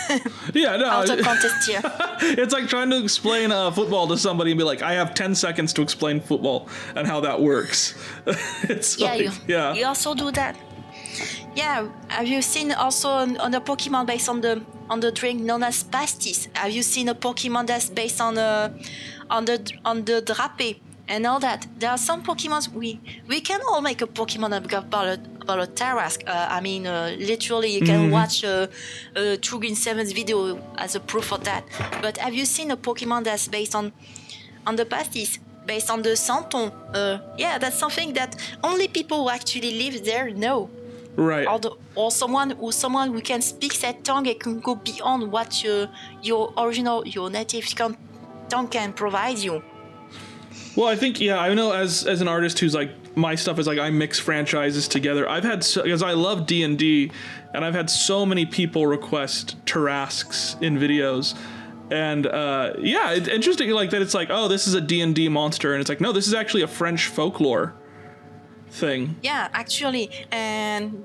Yeah, no. Out of context here. It's like trying to explain football to somebody and be like, I have 10 seconds to explain football and how that works. You also do that. Yeah, have you seen also on the Pokemon based on the drink known as pastis? Have you seen a Pokemon that's based on the drape and all that? There are some Pokemons we can all make a Pokemon about a Tarrasque. Literally you can watch True Green 7's video as a proof of that. But have you seen a Pokemon that's based on the pastis? Based on the Santon? That's something that only people who actually live there know. Right. Or someone who can speak that tongue and can go beyond what your native tongue can provide you. Well, I think, I know as an artist who's like, my stuff is like I mix franchises together. Because I love D&D, and I've had so many people request Tarrasques in videos. And it's interesting like that. It's like, oh, this is a D&D monster, and it's like, no, this is actually a French folklore thing. Yeah, actually, and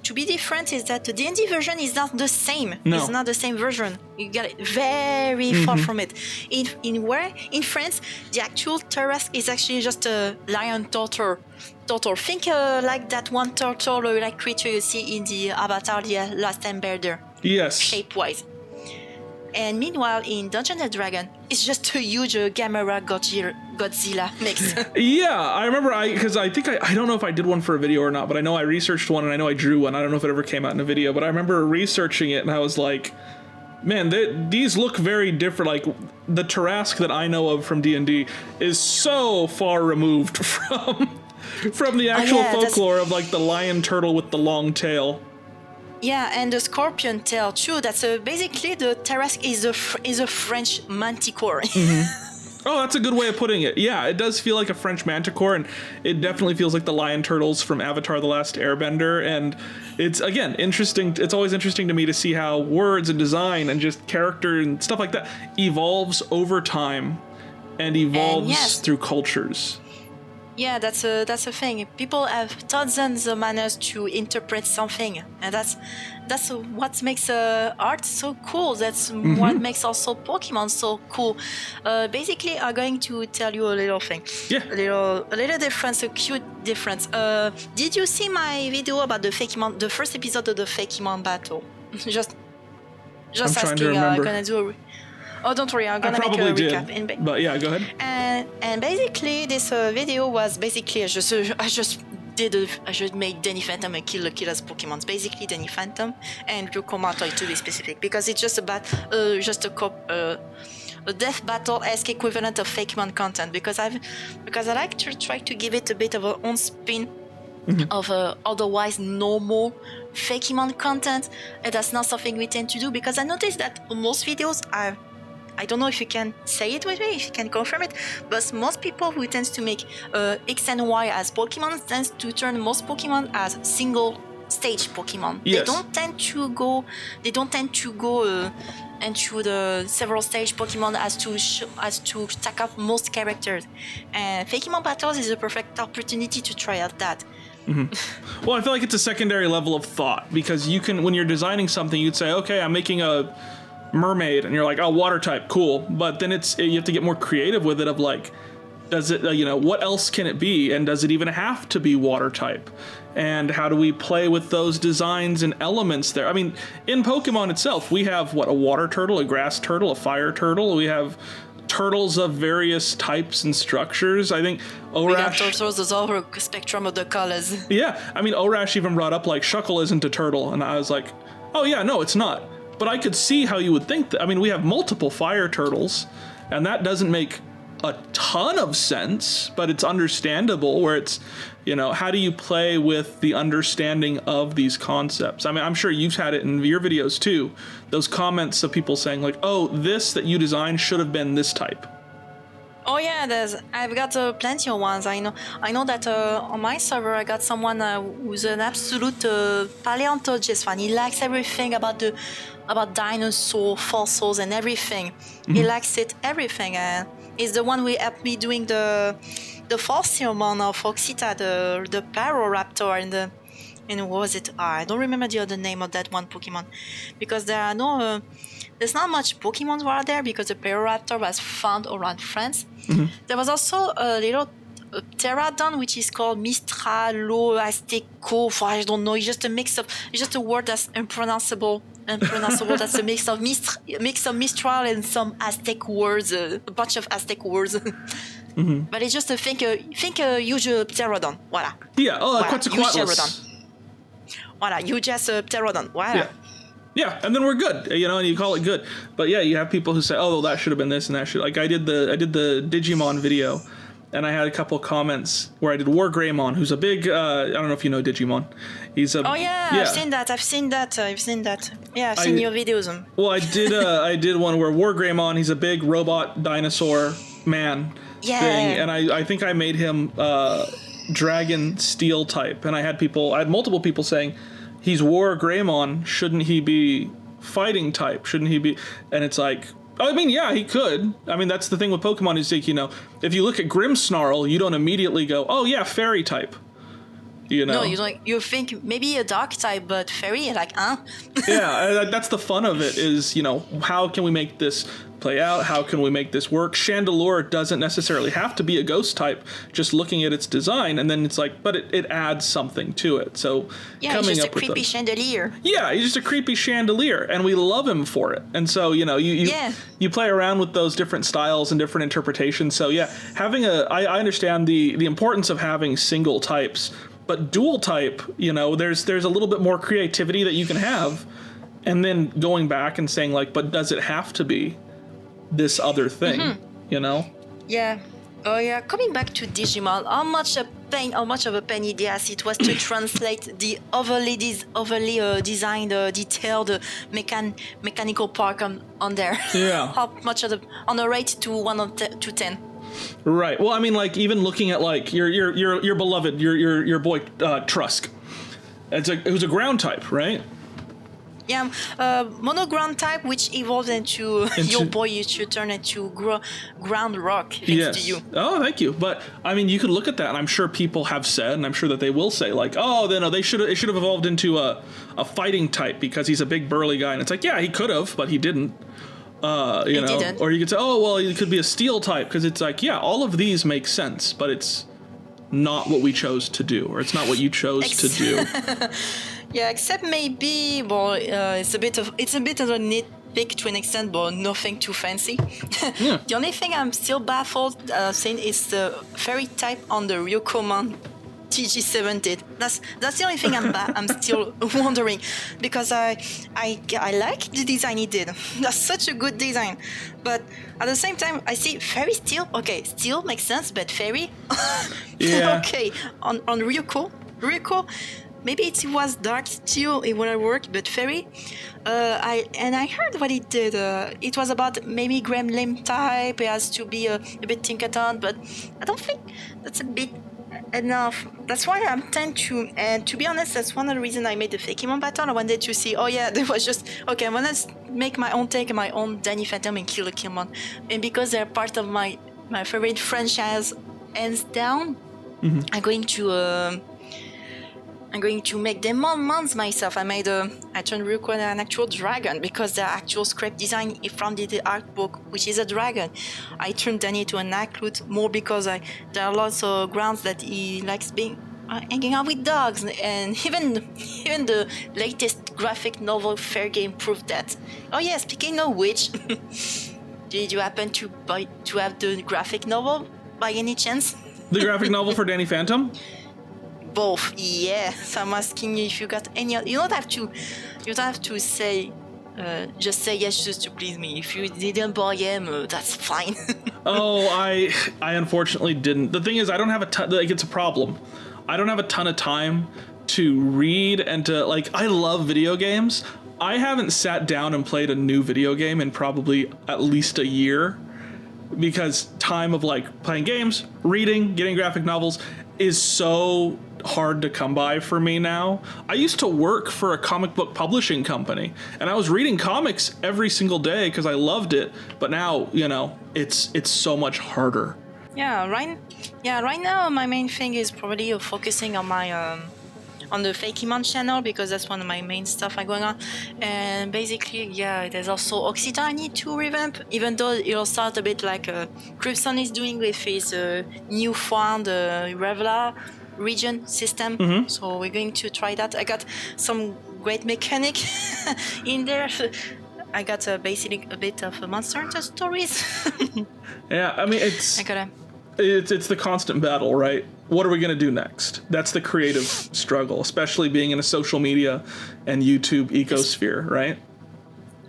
to be different is that the D&D version is not the same. No. It's not the same version. You get it very far from it. In France, the actual Tarrasque is actually just a lion turtle. Think like that one turtle like creature you see in the Avatar, the Last Airbender. Yes. Shape-wise. And meanwhile, in Dungeons & Dragons, it's just a huge Gamera Godzilla mix. Yeah, I remember because I think I don't know if I did one for a video or not, but I know I researched one and I know I drew one. I don't know if it ever came out in a video, but I remember researching it and I was like, man, these look very different. Like the Tarrasque that I know of from D&D is so far removed from the actual folklore of like the lion turtle with the long tail. Yeah, and the scorpion tail too. That's basically the Tarrasque is a French manticore. Oh, that's a good way of putting it. Yeah, it does feel like a French manticore, and it definitely feels like the lion turtles from Avatar: The Last Airbender. And it's again interesting. It's always interesting to me to see how words and design and just character and stuff like that evolves over time and evolves through cultures. Yeah, that's a thing. People have thousands of manners to interpret something, and that's what makes art so cool. That's what makes also Pokemon so cool. Basically, I'm going to tell you a little thing. Yeah. A little difference, a cute difference. Did you see my video about the Fakemon, the first episode of the Fakemon battle? just I'm asking. trying to remember. Gonna do a. Oh, don't worry, I'm gonna make a recap. Did, but yeah, go ahead. And basically, this video was basically I just made Danny Phantom and Killer's Pokemons. Basically, Danny Phantom and Ryukomato to be specific, because it's just about a death battle-esque equivalent of Fakemon content. Because I like to try to give it a bit of a own spin of otherwise normal Fakemon content, and that's not something we tend to do, because I noticed that most videos are. I don't know if you can say it with me, if you can confirm it, but most people who tends to make X and Y as Pokemon tends to turn most Pokemon as single stage Pokemon. Yes. They don't tend to go into the several stage Pokemon as to stack up most characters. And Fakemon Battles is a perfect opportunity to try out that. Well, I feel like it's a secondary level of thought, because you can, when you're designing something, you'd say, okay, I'm making a mermaid, and you're like, oh, water type, cool. But then you have to get more creative with it, of like, does it, what else can it be? And does it even have to be water type? And how do we play with those designs and elements there? I mean, in Pokemon itself, we have a water turtle, a grass turtle, a fire turtle. We have turtles of various types and structures. I think Orash... We have turtles of all spectrum of the colors. Yeah, I mean, Orash even brought up, like, Shuckle isn't a turtle, and I was like, oh yeah, no, it's not. But I could see how you would think that. I mean, we have multiple fire turtles, and that doesn't make a ton of sense, but it's understandable, where it's, how do you play with the understanding of these concepts? I mean, I'm sure you've had it in your videos too, those comments of people saying like, oh, this that you designed should have been this type. Oh yeah, I've got plenty of ones. I know that on my server I got someone who's an absolute paleontologist fan. He likes everything about dinosaur fossils and everything. He likes it everything. He's the one who helped me doing the Fossiomon of Foxita, the Paroraptor, and what was it? I don't remember the other name of that one Pokemon, because there's not much Pokemon out there, because the Paroraptor was found around France. There was also a little pterodon, which is called Mistralo Azteco. I don't know. It's just a word that's unpronounceable. That's a mix of Mistral and some Aztec words, a bunch of Aztec words. But it's just think a huge pterodon. Voila. Yeah. Oh, Quetzalcoatlus. Voila, huge pterodon. Voila. Yeah, and then we're good, and you call it good. But yeah, you have people who say, oh, that should have been this and that should. Like I did the Digimon video, and I had a couple comments where I did War Greymon, who's a big, I don't know if you know Digimon. He's a... Oh yeah. I've seen that. Yeah, I've seen your videos. Well, I did one where War Greymon, he's a big robot dinosaur man thing, and I think I made him Dragon Steel type, and I had multiple people saying, he's War Greymon, shouldn't he be fighting type? Shouldn't he be... And it's like, I mean, yeah, he could. I mean, that's the thing with Pokemon is, like, if you look at Grimmsnarl, you don't immediately go, oh yeah, fairy type. No, you think maybe a dark type, but fairy, like, Yeah, that's the fun of it is, how can we make this play out? How can we make this work? Chandelure doesn't necessarily have to be a ghost type, just looking at its design, and then it's like, but it adds something to it. So yeah, he's just a creepy chandelier. Yeah, he's just a creepy chandelier, and we love him for it. And so, you play around with those different styles and different interpretations. So yeah, I understand the importance of having single types, but dual type, there's a little bit more creativity that you can have, and then going back and saying like, but does it have to be this other thing, Yeah. Oh yeah. Coming back to Digimon, how much of a pain it was to translate the overly designed, detailed mechanical part on there. Yeah. How much on a rate to 1 to 10. Right. Well, I mean, like even looking at like your beloved your boy Trusk. It was a ground type, right? Yeah, monoground type, which evolved into your boy. You should turn into ground rock. Thanks to you. Oh, thank you. But I mean, you could look at that, and I'm sure people have said, and I'm sure that they will say, like, oh, it should have evolved into a fighting type because he's a big burly guy, and it's like, yeah, he could have, but he didn't. Didn't. Or you could say, oh, well, it could be a steel type because it's like, yeah, all of these make sense, but it's not what we chose to do, or it's not what you chose to do. Yeah, except maybe, well, it's a bit of a nitpick to an extent, but nothing too fancy. Yeah. The only thing I'm still baffled saying is the fairy type on the Ryokomon TG7 did. That's the only thing I'm still wondering, because I like the design he did. That's such a good design, but at the same time I see fairy steel. Okay, steel makes sense, but fairy. Yeah. Okay, on Ryuko. Maybe it was dark steel, it would have worked, but fairy. I heard what he did. It was about maybe Gremlin type. It has to be a bit Tinkaton, but I don't think that's a bit enough. That's why I'm tend to, and to be honest, that's one of the reasons I made the Fakemon battle. I wanted to see, oh yeah, there was just, okay, I want to make my own take, my own Danny Phantom and Killer Killmon. And because they're part of my favorite franchise, hands down, I'm going to make them Mons myself. I turned Ryuko into an actual dragon because the actual script design from the art book, which is a dragon. I turned Danny to an Aklut more because there are lots of grounds that he likes hanging out with dogs, and even the latest graphic novel Fair Game proved that. Oh yeah, speaking of which, did you happen to have the graphic novel by any chance? The graphic novel for Danny Phantom? Both, yeah. So I'm asking you if you got any. You don't have to say. Just say yes just to please me. If you didn't buy him, that's fine. Oh, I unfortunately didn't. The thing is, I don't have a ton. Like, it's a problem. I don't have a ton of time to read and to like. I love video games. I haven't sat down and played a new video game in probably at least a year, because time of like playing games, reading, getting graphic novels is so hard to come by for me now. I used to work for a comic book publishing company, and I was reading comics every single day because I loved it. But now, it's so much harder. Right now my main thing is probably focusing on my on the Fakemon channel, because that's one of my main stuff going on. And basically, there's also Oxita I need to revamp, even though it'll start a bit like Crimson is doing with his newfound Revla region system. So we're going to try that. I got some great mechanic in there. I got basically a bit of Monster Hunter stories. Yeah, I mean, it's the constant battle, right? What are we going to do next? That's the creative struggle, especially being in a social media and YouTube ecosphere, right?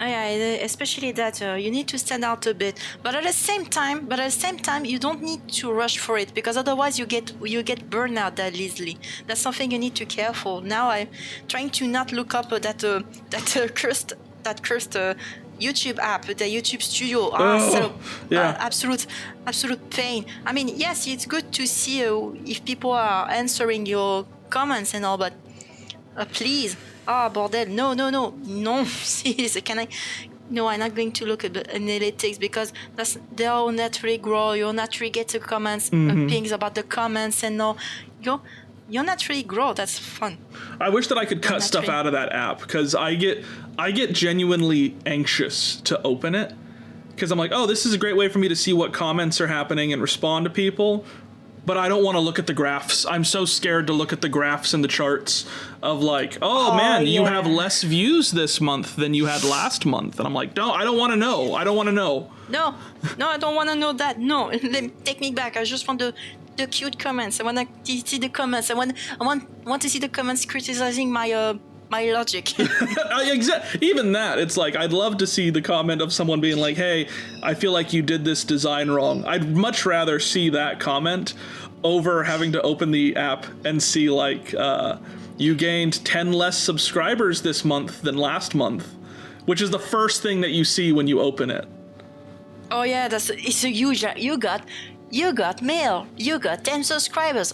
Yeah, especially that you need to stand out a bit, but at the same time, you don't need to rush for it, because otherwise you get burned out that easily. That's something you need to care for. Now I'm trying to not look up that cursed YouTube app, the YouTube Studio. Absolute pain. I mean, yes, it's good to see if people are answering your comments and all, but please. Bordel, no, seriously, No, I'm not going to look at the analytics, because they'll naturally grow. You'll naturally get the comments, pings about the comments, and you'll naturally grow. That's fun. I wish that I could cut stuff out of that app, because I get genuinely anxious to open it, because I'm like, oh, this is a great way for me to see what comments are happening and respond to people. But I don't want to look at the graphs. I'm so scared to look at the graphs and the charts of like, you have less views this month than you had last month. And I'm like, no, I don't want to know. I don't want to know. No, I don't want to know that. No, take me back. I just want the cute comments. I want to see the comments. I want to see the comments criticizing my logic. Even that, it's like, I'd love to see the comment of someone being like, hey, I feel like you did this design wrong. I'd much rather see that comment over having to open the app and see like, you gained 10 less subscribers this month than last month, which is the first thing that you see when you open it. Oh yeah, it's a huge. You got mail. You got 10 subscribers.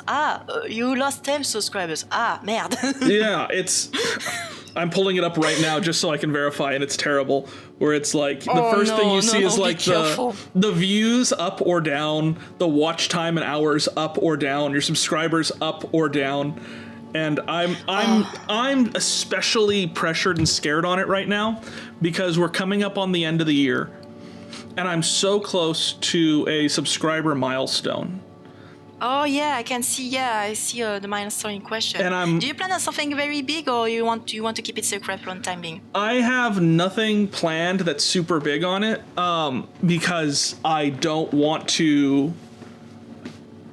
You lost 10 subscribers. Merde. Yeah, it's I'm pulling it up right now just so I can verify, and it's terrible. Where it's like the first thing you see is like the views up or down, the watch time and hours up or down, your subscribers up or down. And I'm especially pressured and scared on it right now because we're coming up on the end of the year, and I'm so close to a subscriber milestone. Oh yeah, I can see. Yeah, I see the milestone in question. And do you plan on something very big, or you want to keep it secret for the time being? I have nothing planned that's super big on it, because I don't want to.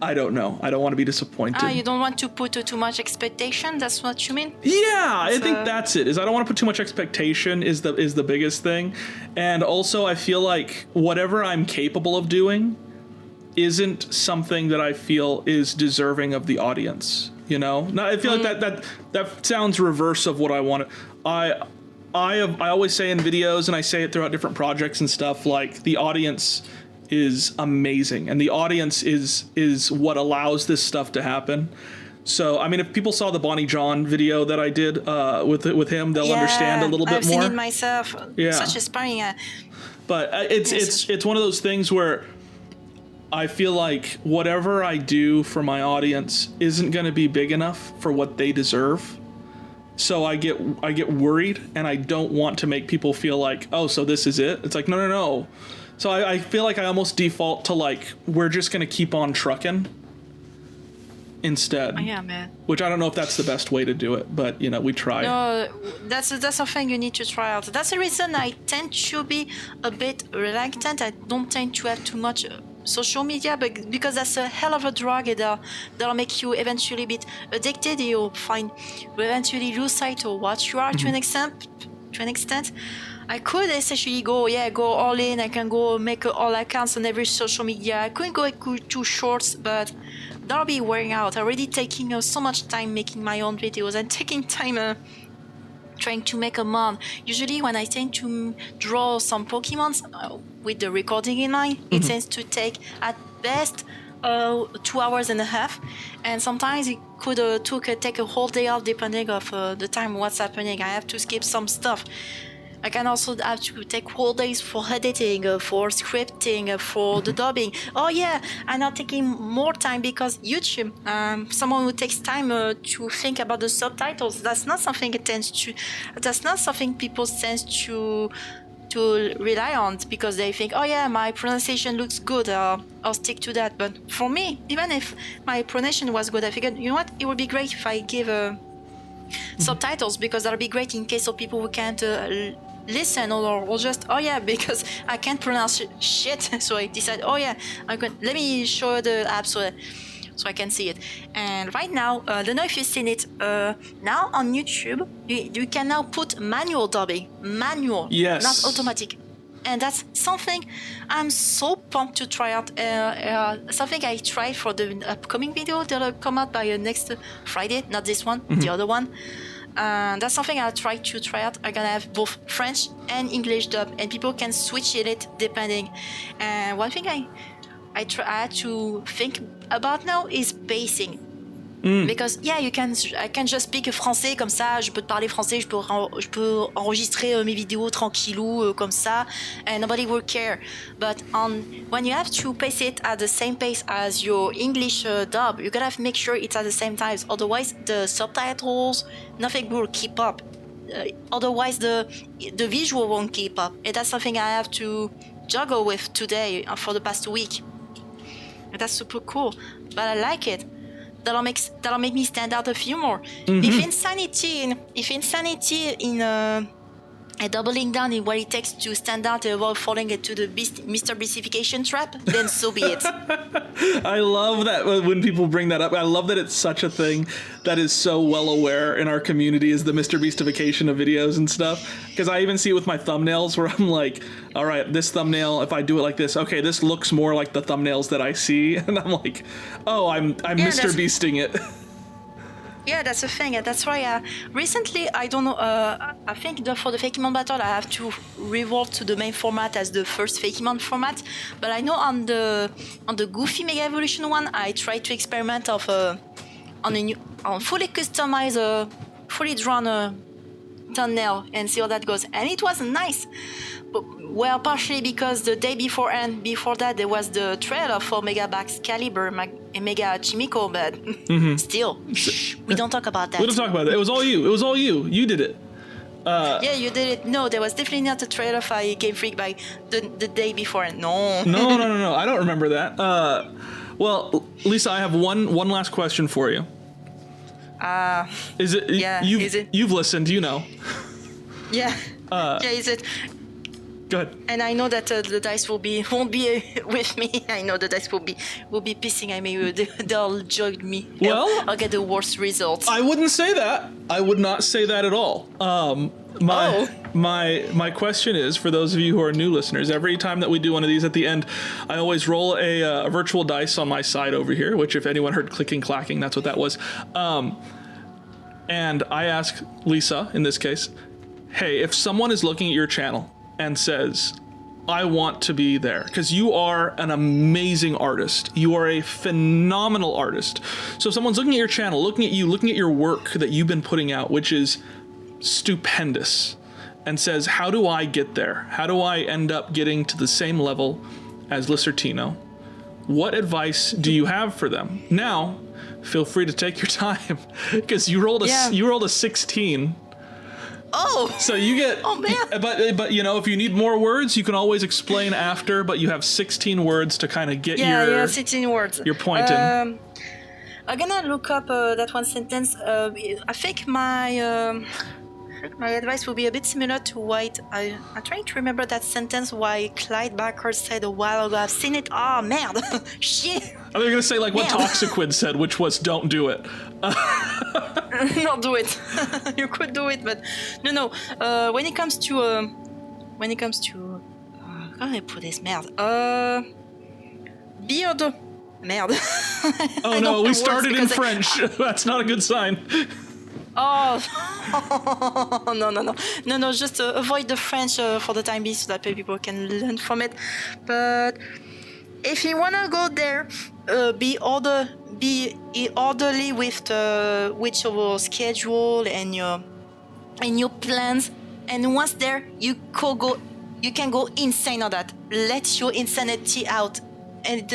I don't know. I don't want to be disappointed. You don't want to put too much expectation. That's what you mean? Yeah, I think that's it. Is I don't want to put too much expectation. Is the biggest thing, and also I feel like whatever I'm capable of doing isn't something that I feel is deserving of the audience. You know, now, I feel like that sounds reverse of what I want. I always say in videos, and I say it throughout different projects and stuff. Like the audience is amazing, and the audience is what allows this stuff to happen. So, I mean, if people saw the Bonnie John video that I did with him, they'll understand a little bit more. I've seen it myself. Yeah, such inspiring. But it's one of those things where I feel like whatever I do for my audience isn't going to be big enough for what they deserve. So I get worried, and I don't want to make people feel like, oh, so this is it. It's like, no. So I feel like I almost default to like, we're just going to keep on trucking instead. Yeah, man. Which I don't know if that's the best way to do it, but, you know, we try. No, that's something you need to try out. That's the reason I tend to be a bit reluctant. I don't tend to have too much social media, but because that's a hell of a drug, that'll make you eventually a bit addicted. You'll eventually lose sight of what you are to an extent. I could essentially go all in. I can go make all accounts on every social media. I couldn't go to shorts, but that'll be wearing out. Already taking so much time making my own videos and taking time trying to make a mod. Usually when I tend to draw some Pokemons with the recording in mind, it tends to take at best 2 hours and a half, and sometimes it could take a whole day off depending of the time what's happening. I have to skip some stuff. I can also have to take whole days for editing, for scripting, for the dubbing. Oh yeah, I'm not taking more time because YouTube, someone who takes time to think about the subtitles. That's not something people tend to rely on because they think, oh yeah, my pronunciation looks good, I'll stick to that. But for me, even if my pronunciation was good, I figured, you know what, it would be great if I give subtitles, because that'll be great in case of people who can't listen or just, oh yeah, because I can't pronounce shit. So I decided, oh yeah, let me show the app so I can see it. And right now, I don't know if you've seen it, now on YouTube, you can now put manual dubbing. Manual. Yes. Not automatic. And that's something I'm so pumped to try out. Something I tried for the upcoming video that'll come out by next Friday, not this one, the other one. That's something I'll try out. I'm gonna have both French and English dub, and people can switch it depending. And one thing I had to think about now is pacing. Because I can just speak français comme ça, je peux te parler français, je peux enregistrer mes vidéos tranquillou comme ça, and nobody will care. But when you have to pace it at the same pace as your English dub, you gotta make sure it's at the same time. Otherwise, the subtitles, nothing will keep up. Otherwise, the visual won't keep up. And that's something I have to juggle with today for the past week. And that's super cool, but I like it. That'll make me stand out a few more. If insanity in doubling down in what it takes to stand out while falling into the Mr. Beastification trap, then so be it. I love that when people bring that up. I love that it's such a thing that is so well aware in our community is the Mr. Beastification of videos and stuff. Because I even see it with my thumbnails where I'm like, all right, this thumbnail, if I do it like this, okay, this looks more like the thumbnails that I see. And I'm like, oh, I'm Mr. Beasting it. Yeah, that's the thing. That's why recently, I don't know, I think for the Fakemon battle, I have to revert to the main format as the first Fakemon format. But I know on the Goofy Mega Evolution one, I tried to experiment on fully customized, fully drawn thumbnail and see how that goes. And it was nice. But, well, partially because the day before and before that there was the trailer for Mega Excalibur and Mega Chimico, but still, we don't talk about that. We don't talk about it. It was all you. It was all you. You did it. Yeah, you did it. No, there was definitely not a trailer for Game Freak by the day before. No. No. I don't remember that. Well, Lisa, I have one last question for you. Is it? Yeah. You've listened. You know. Yeah. Yeah. Is it? Go ahead. And I know that the dice won't be with me. I know the dice will be pissing at me. They'll judge me. Well, I'll get the worst results. I wouldn't say that. I would not say that at all. My question is, for those of you who are new listeners, every time that we do one of these at the end, I always roll a virtual dice on my side over here, which if anyone heard clicking, clacking, that's what that was. And I ask Lisa, in this case, hey, if someone is looking at your channel and says, I want to be there, because you are an amazing artist. You are a phenomenal artist. So if someone's looking at your channel, looking at you, looking at your work that you've been putting out, which is stupendous, and says, how do I get there? How do I end up getting to the same level as Listertino? What advice do you have for them? Now, feel free to take your time, because you rolled a 16. Oh. So you get. Oh man. But you know, if you need more words, you can always explain after. But you have 16 words to kind of get 16 words. Your point in. I'm gonna look up that one sentence. I think my advice will be a bit similar to what I'm trying to remember that sentence. Why Clyde Barker said a while ago. I've seen it. Oh man, shit. I was gonna say like what Toxiquid said, which was don't do it. Not do it. You could do it, but no. When it comes to how do I put this? Merde. Beard. Merde. Oh no, we started in French. That's not a good sign. Oh no! Just avoid the French for the time being, so that people can learn from it. But if you wanna go there, be orderly with your schedule and your plans. And once there, you can go insane on that. Let your insanity out, and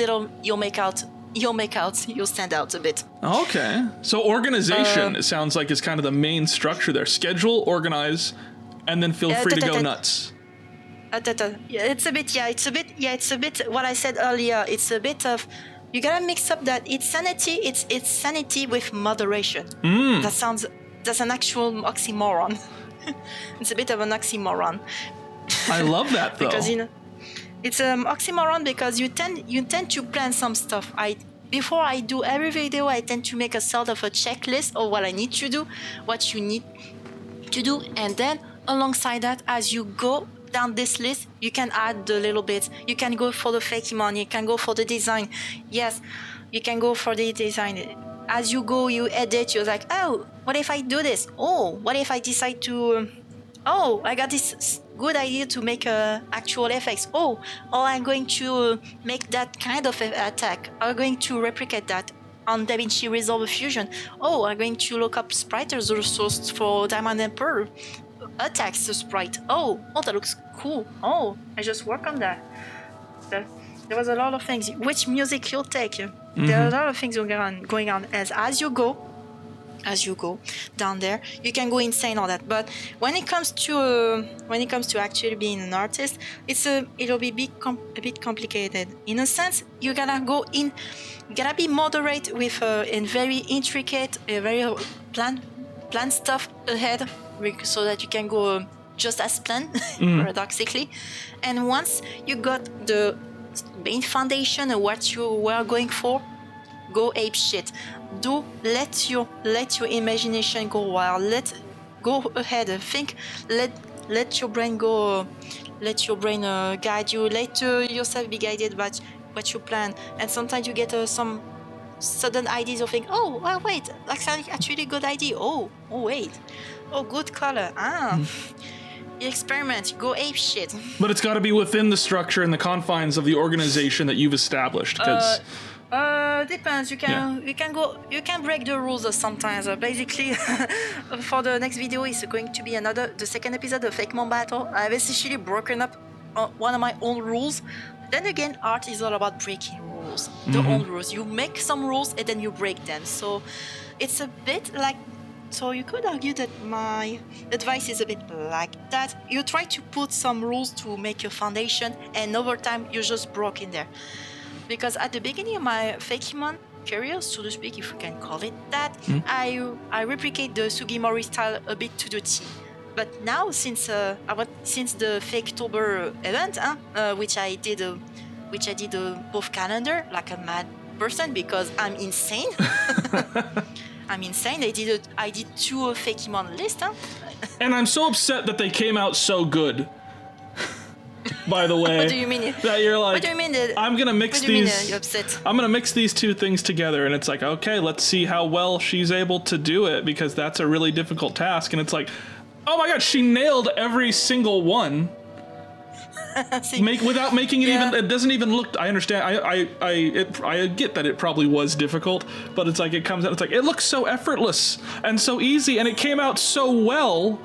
you'll stand out a bit. Okay. So organization, it sounds like, is kind of the main structure there. Schedule, organize, and then feel free to go nuts. It's a bit what I said earlier. It's a bit of, you gotta mix up that it's sanity with moderation. That's an actual oxymoron. It's a bit of an oxymoron. I love that though. Because it's an oxymoron because you tend to plan some stuff. Before I do every video, I tend to make a sort of a checklist of what I need to do, what you need to do, and then alongside that, as you go down this list, you can add the little bits. You can go for the Fakemon, you can go for the design. Yes, you can go for the design. As you go, you edit, you're like, oh, what if I do this? Oh, what if I decide to... oh, I got this good idea to make actual effects. Oh, I'm going to make that kind of attack. I'm going to replicate that on DaVinci Resolve Fusion. Oh, I'm going to look up sprite resource for Diamond and Pearl. Attacks the sprite. Oh, that looks cool. Oh, I just work on that. There was a lot of things. Which music you'll take? There are a lot of things going on as you go. As you go down there, you can go insane on that. But when it comes to actually being an artist, it'll be a bit complicated. In a sense, you gotta be moderate with and very intricate, very plan stuff ahead, so that you can go just as planned, paradoxically. And once you got the main foundation of what you were going for, go ape shit. Let your imagination go wild. Go ahead and think. Let your brain go. Let your brain guide you. Let yourself be guided by what you plan. And sometimes you get some sudden ideas of think. Oh wait, that's actually a good idea. Oh wait. Oh, good color. You experiment. Go ape shit. But it's got to be within the structure and the confines of the organization that you've established. Because Depends. You can break the rules sometimes. Basically, for the next video is going to be the second episode of Fake Mon Battle. I've essentially broken up one of my own rules. Then again, art is all about breaking rules. The own rules. You make some rules and then you break them. So it's a bit like. So you could argue that my advice is a bit like that. You try to put some rules to make your foundation, and over time you just broke in there. Because at the beginning of my Fakemon career, so to speak, if we can call it that, I replicate the Sugimori style a bit to the T. But now, since the Faketober event, which I did both calendar like a mad person because I'm insane. I'm insane. I did 2 Fakemon lists. And I'm so upset that they came out so good. By the way, what do you mean? That you're like, what do you mean? I'm gonna mix these. You're upset? I'm gonna mix these two things together, and it's like, okay, let's see how well she's able to do it because that's a really difficult task. And it's like, oh my god, she nailed every single one. Without making it even. It doesn't even look. I understand. I get that it probably was difficult, but it's like it comes out. It's like it looks so effortless and so easy, and it came out so well.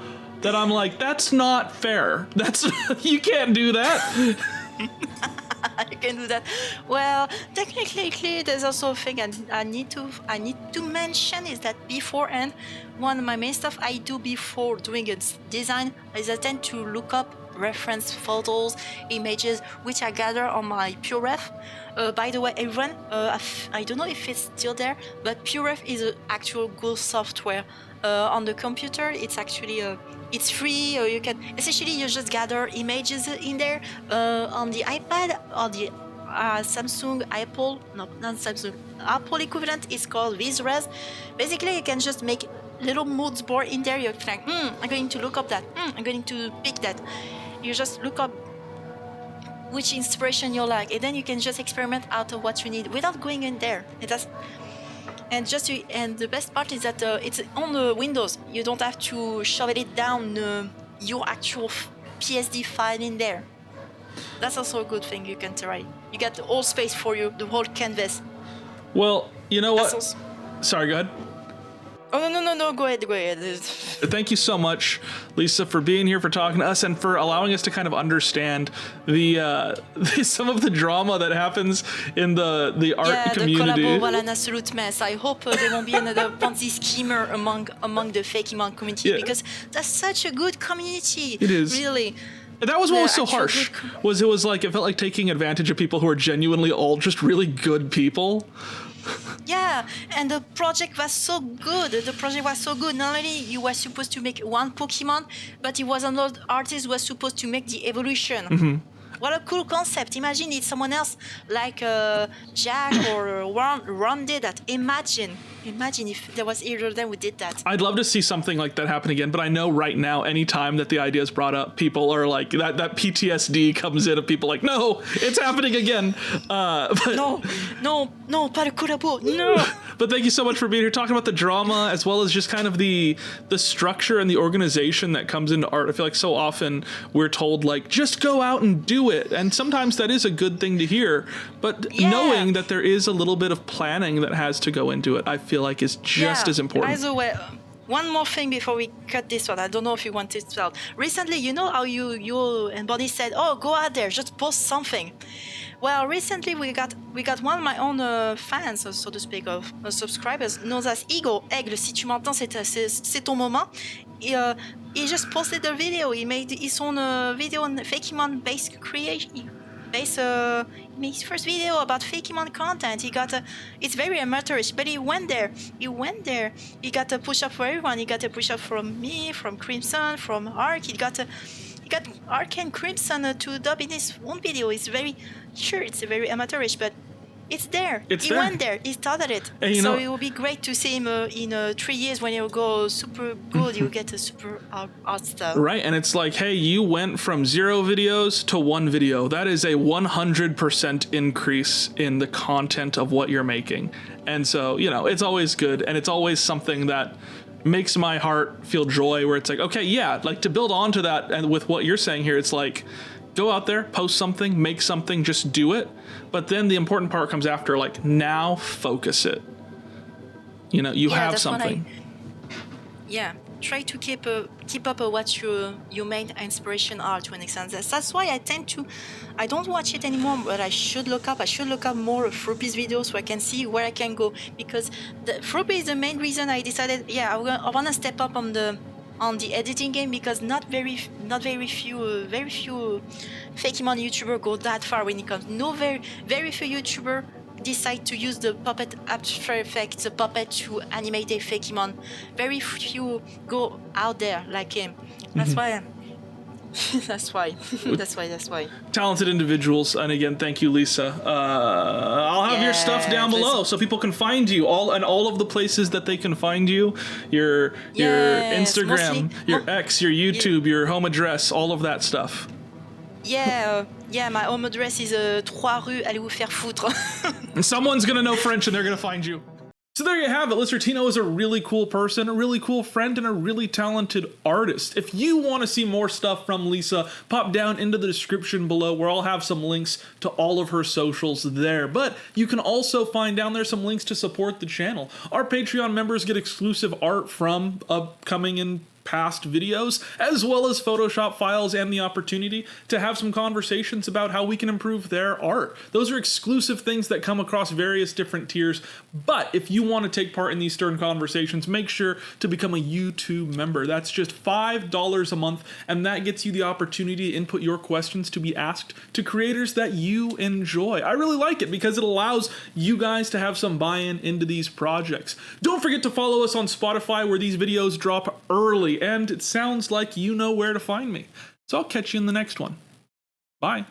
That I'm like, that's not fair. That's you can't do that. You can do that. Well, technically, there's also a thing I need to mention is that beforehand, one of my main stuff I do before doing a design is I tend to look up reference photos, images, which I gather on my PureRef. By the way, everyone, I don't know if it's still there, but PureRef is an actual good software. On the computer, it's actually it's free. You can essentially you just gather images in there. On the iPad or the Samsung Apple, no, not Samsung, Apple equivalent is called VizRes. Basically, you can just make little moods board in there. You're like, I'm going to look up that. I'm going to pick that. You just look up which inspiration you like, and then you can just experiment out of what you need without going in there. And the best part is that it's on the Windows. You don't have to shove it down your actual PSD file in there. That's also a good thing you can try. You get the whole space for you, the whole canvas. Well, you know what? Sorry, go ahead. Oh, no, go ahead. Thank you so much, Lisa, for being here, for talking to us, and for allowing us to kind of understand the some of the drama that happens in the art community. Yeah, the collabo, an absolute mess. I hope there won't be another Ponzi schemer among the Fakemon community, because that's such a good community. It is. Really. That was what was so harsh. It felt like taking advantage of people who are genuinely all just really good people. Yeah, and the project was so good. Not only you were supposed to make one Pokemon, but it was another artist who was supposed to make the evolution. Mm-hmm. What a cool concept. Imagine it's someone else like Jack or Ron did that. Imagine if there was either of them who did that. I'd love to see something like that happen again, but I know right now, anytime that the idea is brought up, people are like, that PTSD comes in of people like, no, it's happening again. No, pas le collabo, no. But thank you so much for being here, talking about the drama, as well as just kind of the structure and the organization that comes into art. I feel like so often we're told, like, just go out and do it. And sometimes that is a good thing to hear. But knowing that there is a little bit of planning that has to go into it, I feel like is just as important. By the way, one more thing before we cut this one. I don't know if you want it to out. Recently, you know how you and Bonnie said, oh, go out there, just post something. Well, recently we got one of my own fans, so to speak, of subscribers, known as Ego. Aigle, si tu m'entends, c'est ton moment. He just posted a video. He made his own video on Fakemon based creation. He made his first video about Fakemon content. It's very amateurish, but he went there. He got a push up for everyone. He got a push up from me, from Crimson, from Ark. He got Ark and Crimson to dub in his own video. It's very amateurish, but it's there. He went there. He started it. So it will be great to see him in 3 years when he'll go super good. You'll get a super art style. Right, and it's like, hey, you went from 0 videos to 1 video. That is a 100% increase in the content of what you're making. And so, it's always good, and it's always something that makes my heart feel joy, where it's like, okay, yeah, like to build onto that, and with what you're saying here, it's like, Go out there, post something, make something, just do it. But then the important part comes after, like, now focus it. You know, you have something. Try to keep up what your main inspiration are to an extent. That's why I don't watch it anymore, but I should look up more Fruppy's videos so I can see where I can go, because Fruppy is the main reason I decided, I want to step up on the editing game, because very few Fakemon YouTuber go that far when it comes. Very few YouTuber decide to use the puppet After Effects, the puppet to animate a Fakemon. Very few go out there like him. That's why. That's why. Talented individuals, and again, thank you, Lisa. I'll have your stuff down below so people can find you all of the places that they can find you. Your Instagram, your X, your YouTube, your home address, all of that stuff. My home address is 3 rue, allez vous faire foutre. And someone's gonna know French and they're gonna find you. So there you have it. Listertino is a really cool person, a really cool friend, and a really talented artist. If you want to see more stuff from Lisa, pop down into the description below where I'll have some links to all of her socials there. But you can also find down there some links to support the channel. Our Patreon members get exclusive art from upcoming and past videos, as well as Photoshop files and the opportunity to have some conversations about how we can improve their art. Those are exclusive things that come across various different tiers, but if you want to take part in these stern conversations, make sure to become a YouTube member. That's just $5 a month, and that gets you the opportunity to input your questions to be asked to creators that you enjoy. I really like it because it allows you guys to have some buy-in into these projects. Don't forget to follow us on Spotify, where these videos drop early, and it sounds like you know where to find me. So I'll catch you in the next one. Bye.